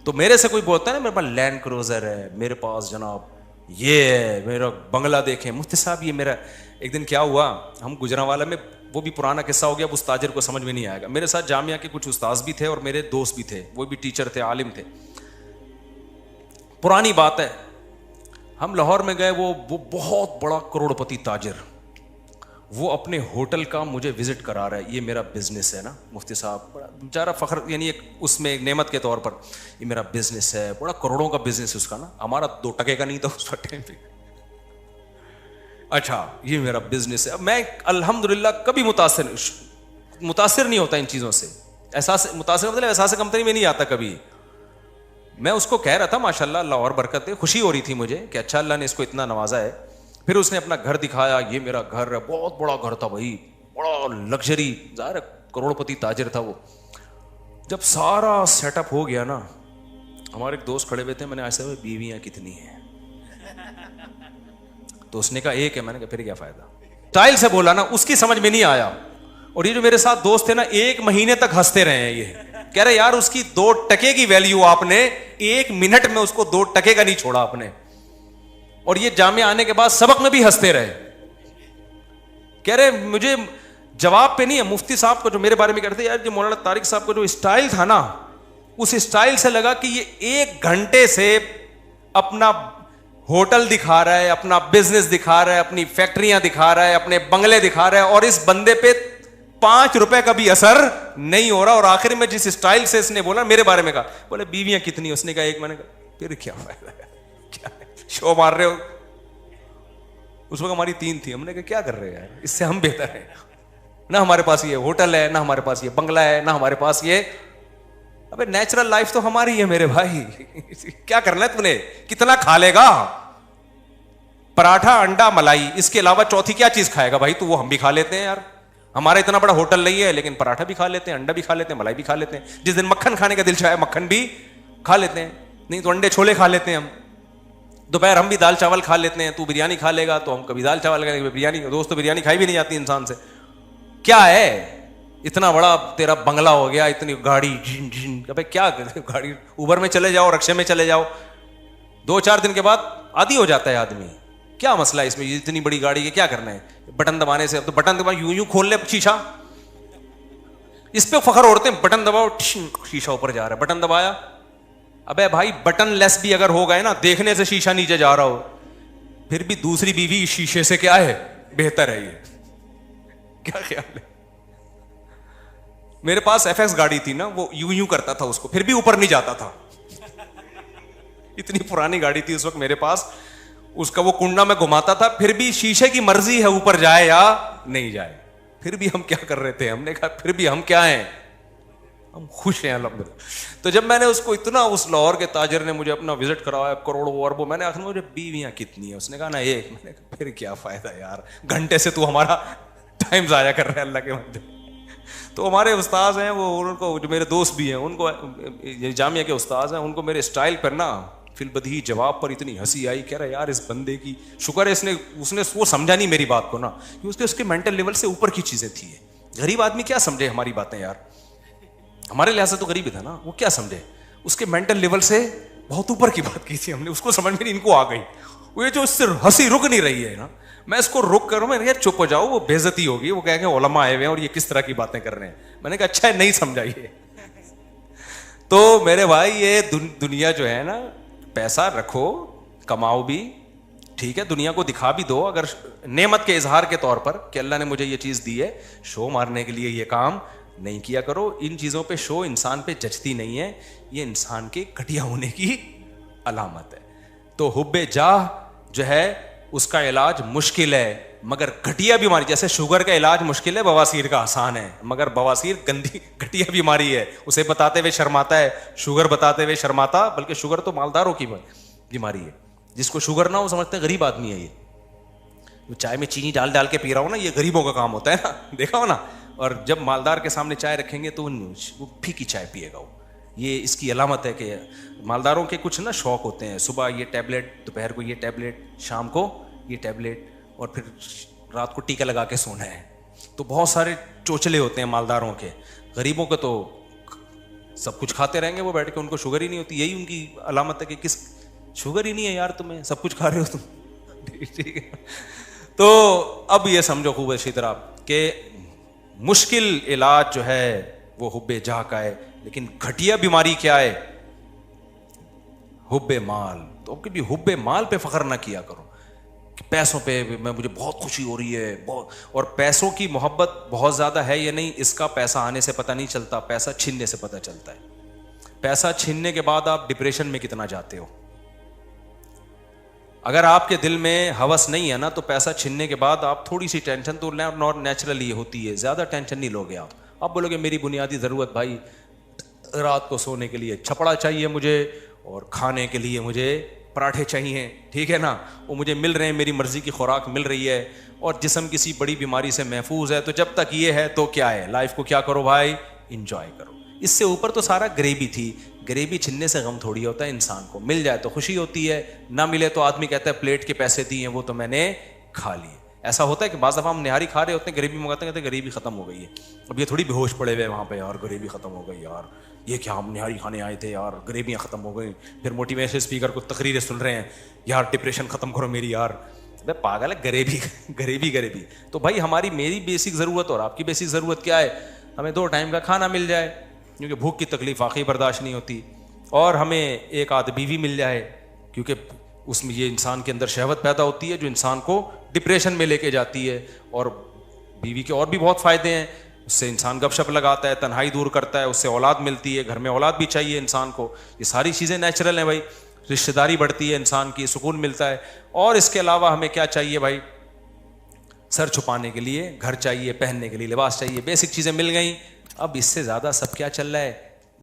تو میرے سے کوئی بولتا ہے نا میرے پاس لینڈ کروزر ہے، میرے پاس جناب یہ ہے، میرا بنگلہ دیکھیں. مفتی صاحب یہ میرا ایک دن کیا ہوا، ہم گجرانوالہ میں، وہ بھی پرانا قصہ ہو گیا، اب اس تاجر کو سمجھ میں نہیں آئے گا. میرے ساتھ جامعہ کے کچھ استاذ بھی تھے اور میرے دوست بھی تھے، وہ بھی ٹیچر تھے، عالم تھے. پرانی بات ہے، ہم لاہور میں گئے، وہ بہت بڑا کروڑپتی تاجر، وہ اپنے ہوٹل کا مجھے وزٹ کرا رہا ہے. یہ میرا بزنس ہے نا مفتی صاحب، بڑا بیچارہ فخر، یعنی ایک اس میں ایک نعمت کے طور پر، یہ میرا بزنس ہے، بڑا کروڑوں کا بزنس ہے اس کا نا، ہمارا 2 ٹکے کا نہیں تھا اس ٹائم پہ. اچھا یہ میرا بزنس ہے. میں الحمدللہ کبھی متاثر نہیں ہوتا ان چیزوں سے، احساس متاثر مطلب احساس کمتری میں نہیں آتا کبھی. میں اس کو کہہ رہا تھا ماشاء اللہ، اللہ اور برکت ہے، خوشی ہو رہی تھی مجھے کہ اچھا اللہ نے اس کو اتنا نوازا ہے. پھر اس نے اپنا گھر دکھایا، یہ میرا گھر ہے، بہت بڑا گھر تھا بھائی، بڑا لگژری، ظاہر کروڑپتی تاجر تھا وہ. جب سارا سیٹ اپ ہو گیا نا، ہمارے ایک دوست کھڑے ہوئے تھے، میں نے ایسے ہوئے بیویاں کتنی ہیں، تو اس نے کہا 1 ہے. میں نے کہا پھر کیا فائدہ، اسٹائل سے بولا نا، اس کی سمجھ میں نہیں آیا. اور یہ جو میرے ساتھ دوست تھے نا، 1 مہینے تک ہنستے رہے ہیں، یہ کہہ رہے یار اس کی 2 ٹکے کی ویلیو آپ نے 1 منٹ میں اس کو 2 ٹکے کا نہیں چھوڑا آپ نے. اور یہ جامعہ آنے کے بعد سبق میں بھی ہنستے رہے. کہہ رہے مجھے جواب پہ نہیں ہے، مفتی صاحب کو جو میرے بارے میں کہتے یار جو مولانا طارق صاحب کو جو اسٹائل تھا نا، اس اسٹائل سے لگا کہ یہ 1 گھنٹے سے اپنا ہوٹل دکھا رہا ہے، اپنا بزنس دکھا رہا ہے، اپنی فیکٹریاں دکھا رہا ہے، اپنے بنگلے دکھا رہا ہے، اور اس بندے پہ 5 روپے کا بھی اثر نہیں ہو رہا. اور آخر میں جس اسٹائل سے اس نے بولا میرے بارے میں کہا، بولے بیویاں کتنی، اس نے کہا 1. میں نے کہا پھر کیا فائدہ ہے، کیا شو مار رہے ہو. اس وقت ہماری 3 تھی. ہم نے کہا کیا کر رہے ہیں، اس سے ہم بہتر ہیں، نہ ہمارے پاس یہ ہوٹل ہے، نہ ہمارے پاس یہ بنگلہ ہے، نہ ہمارے پاس یہ. ابے نیچرل لائف تو ہماری ہے میرے بھائی، کیا کرنا ہے تم نے، کتنا کھا لے گا، پراٹھا، انڈا، ملائی، اس کے علاوہ چوتھی کیا چیز کھائے گا بھائی. تو وہ ہم بھی کھا لیتے ہیں یار، ہمارا اتنا بڑا ہوٹل نہیں ہے، لیکن پراٹھا بھی کھا لیتے ہیں، انڈا بھی کھا لیتے ہیں، ملائی بھی کھا لیتے ہیں. جس دن مکھن کھانے کا دل چاہے مکھن بھی کھا لیتے ہیں، نہیں تو انڈے چھولے کھا لیتے ہیں ہم. دوپہر ہم بھی دال چاول کھا لیتے ہیں. تو بریانی کھا لے گا تو ہم کبھی دال چاول کھائیں گے، بریانی. دوست تو بریانی کھائی بھی نہیں جاتی انسان سے. کیا ہے اتنا بڑا تیرا بنگلہ ہو گیا، اتنی گاڑی، ابے کیا گاڑی، اوبر میں چلے جاؤ، رکشے میں چلے جاؤ، 2-4 دن کے بعد عادی ہو جاتا ہے آدمی. کیا مسئلہ ہے اس میں، اتنی بڑی گاڑی کے کیا کرنا ہے، بٹن دبانے سے. اب تو بٹن دبا یوں کھول لے شیشہ، اس پہ فخر اڑتے ہیں، بٹن دباؤ شیشہ اوپر جا رہا ہے، بٹن دبایا. ابے بھائی بٹن لیس بھی اگر ہو گئے نا، دیکھنے سے شیشہ نیچے جا رہا ہو، پھر بھی دوسری بیوی شیشے سے کیا ہے، بہتر ہے. یہ کیا خیال ہے. میرے پاس FX گاڑی تھی نا، وہ یوں کرتا تھا اس کو، پھر بھی اوپر نہیں جاتا تھا. اتنی پرانی گاڑی تھی اس وقت میرے پاس، اس کا وہ کنڈا میں گھماتا تھا، پھر بھی شیشے کی مرضی ہے اوپر جائے یا نہیں جائے. پھر بھی ہم کیا کر رہے تھے، ہم نے کہا پھر بھی ہم کیا ہیں، ہم خوش ہیں الحمدللہ. تو جب میں نے اس کو اتنا، اس لاہور کے تاجر نے مجھے اپنا وزٹ کرایا، کروڑوں اربوں، میں نے آخر مجھے بیویاں کتنی ہیں، اس نے کہا نا 1. میں نے کہا پھر کیا فائدہ یار، گھنٹے سے تو ہمارا ٹائم ضائع کر رہے ہیں اللہ کے بندے. تو ہمارے استاذ ہیں وہ، ان کو جو میرے دوست بھی ہیں، ان کو جامعہ کے استاذ ہیں، ان کو میرے اسٹائل پر نا فی البدیہی جواب پر اتنی ہنسی آئی. کہہ رہا یار اس بندے کی شکر ہے اس نے وہ سمجھا نہیں میری بات کو نا، کہ اس کے مینٹل لیول سے اوپر کی چیزیں تھی. غریب آدمی کیا سمجھے ہماری باتیں یار، ہمارے لحاظ سے تو غریب ہی تھا نا، وہ کیا سمجھے، اس کے مینٹل لیول سے بہت اوپر کی بات کی تھی ہم نے، اس کو سمجھ میں نہیں، ان کو آ گئی. وہ جو اس سے ہنسی رک نہیں رہی ہے نا، میں اس کو رک کروں، میں نے کہا چپ ہو جاؤ، وہ بے عزتی ہوگی، وہ کہیں گے علماء آئے ہوئے ہیں اور یہ کس طرح کی باتیں کر رہے ہیں. میں نے کہا اچھا ہے نہیں سمجھا یہ. تو میرے بھائی یہ دنیا جو ہے نا، پیسہ رکھو، کماؤ بھی ٹھیک ہے, دنیا کو دکھا بھی دو اگر نعمت کے اظہار کے طور پر کہ اللہ نے مجھے یہ چیز دی ہے, شو مارنے کے لیے یہ کام نہیں کیا کرو. ان چیزوں پہ شو انسان پہ جچتی نہیں ہے, یہ انسان کے گھٹیا ہونے کی علامت ہے. تو حب جاہ جو ہے اس کا علاج مشکل ہے, مگر گھٹیا بیماری جیسے شوگر کا علاج مشکل ہے, بواسیر کا آسان ہے. مگر بواسیر گندی گھٹیا بیماری ہے, اسے بتاتے ہوئے شرماتا ہے, شوگر بتاتے ہوئے شرماتا. بلکہ شوگر تو مالداروں کی بیماری ہے, جس کو شوگر نہ ہو سمجھتے ہیں غریب آدمی ہے. یہ چائے میں چینی ڈال ڈال کے پی رہا ہوں نا, یہ غریبوں کا کام ہوتا ہے نا, دیکھا ہو نا. اور جب مالدار کے سامنے چائے رکھیں گے تو وہ پھیکی چائے پیے گا. وہ یہ اس کی علامت ہے کہ مالداروں کے کچھ نا شوق ہوتے ہیں, صبح یہ ٹیبلٹ, دوپہر کو یہ ٹیبلٹ, شام کو یہ ٹیبلٹ, اور پھر رات کو ٹیکا لگا کے سونا ہے. تو بہت سارے چوچلے ہوتے ہیں مالداروں کے. غریبوں کے تو سب کچھ کھاتے رہیں گے وہ بیٹھ کے, ان کو شوگر ہی نہیں ہوتی. یہی ان کی علامت ہے کہ کس شوگر ہی نہیں ہے یار تمہیں, سب کچھ کھا رہے ہو تم. ٹھیک ہے. تو اب یہ سمجھو خوب اچھی طرح کہ مشکل علاج جو ہے وہ حب جاہ کا ہے. لیکن گھٹیا بیماری کیا ہے؟ حب مال. تو کبھی حب مال پہ فخر نہ کیا کرو کہ پیسوں پہ مجھے بہت خوشی ہو رہی ہے بہت, اور پیسوں کی محبت بہت زیادہ ہے یا نہیں اس کا پیسہ آنے سے پتہ نہیں چلتا, پیسہ چھیننے سے پتہ چلتا ہے. پیسہ چھیننے کے بعد آپ ڈپریشن میں کتنا جاتے ہو. اگر آپ کے دل میں ہوس نہیں ہے نا تو پیسہ چھیننے کے بعد آپ تھوڑی سی ٹینشن تو نیچرلی ہوتی ہے, زیادہ ٹینشن نہیں لوگے آپ. آپ بولو گے میری بنیادی ضرورت بھائی رات کو سونے کے لیے چھپڑا چاہیے مجھے, اور کھانے کے لیے مجھے پراٹھے چاہیے, ٹھیک ہے نا, وہ مجھے مل رہے ہیں, میری مرضی کی خوراک مل رہی ہے, اور جسم کسی بڑی بیماری سے محفوظ ہے. تو جب تک یہ ہے تو کیا ہے, لائف کو کیا کرو بھائی, انجوائے کرو. اس سے اوپر تو سارا غریبی تھی. غریبی چھننے سے غم تھوڑی ہوتا ہے, انسان کو مل جائے تو خوشی ہوتی ہے, نہ ملے تو آدمی کہتا ہے پلیٹ کے پیسے دیے وہ تو میں نے کھا لیے. ایسا ہوتا ہے کہ بعض دفعہ ہم نہاری کھا رہے ہوتے ہیں, غریبی منگاتے ہیں, کہتے ہیں غریبی ختم ہو گئی ہے. اب یہ تھوڑی بے ہوش پڑے ہوئے وہاں پہ, یار غریبی ختم ہو گئی یار, یہ کیا ہم نہاری کھانے آئے تھے یار, غریبیاں ختم ہو گئی. پھر موٹیویشن اسپیکر کو تقریریں سن رہے ہیں, یار ڈپریشن ختم کرو میری یار. بھائی پاگل ہے, غریبی غریبی غریبی. تو بھائی ہماری میری بیسک ضرورت اور آپ کی بیسک ضرورت کیا ہے؟ ہمیں 2 ٹائم کا کھانا مل جائے, کیونکہ بھوک کی تکلیف واقعی برداشت نہیں ہوتی, اور ہمیں ایک آدھ بیوی مل جائے, کیونکہ اس میں یہ انسان کے اندر شہوت پیدا ہوتی ہے جو انسان کو ڈپریشن میں لے کے جاتی ہے. اور بیوی کے اور بھی بہت فائدے ہیں, اس سے انسان گپ شپ لگاتا ہے, تنہائی دور کرتا ہے, اس سے اولاد ملتی ہے, گھر میں اولاد بھی چاہیے انسان کو. یہ ساری چیزیں نیچرل ہیں بھائی, رشتہ داری بڑھتی ہے انسان کی, سکون ملتا ہے. اور اس کے علاوہ ہمیں کیا چاہیے بھائی, سر چھپانے کے لیے گھر چاہیے, پہننے کے لیے لباس چاہیے, بیسک چیزیں مل گئیں. اب اس سے زیادہ سب کیا چل رہا ہے,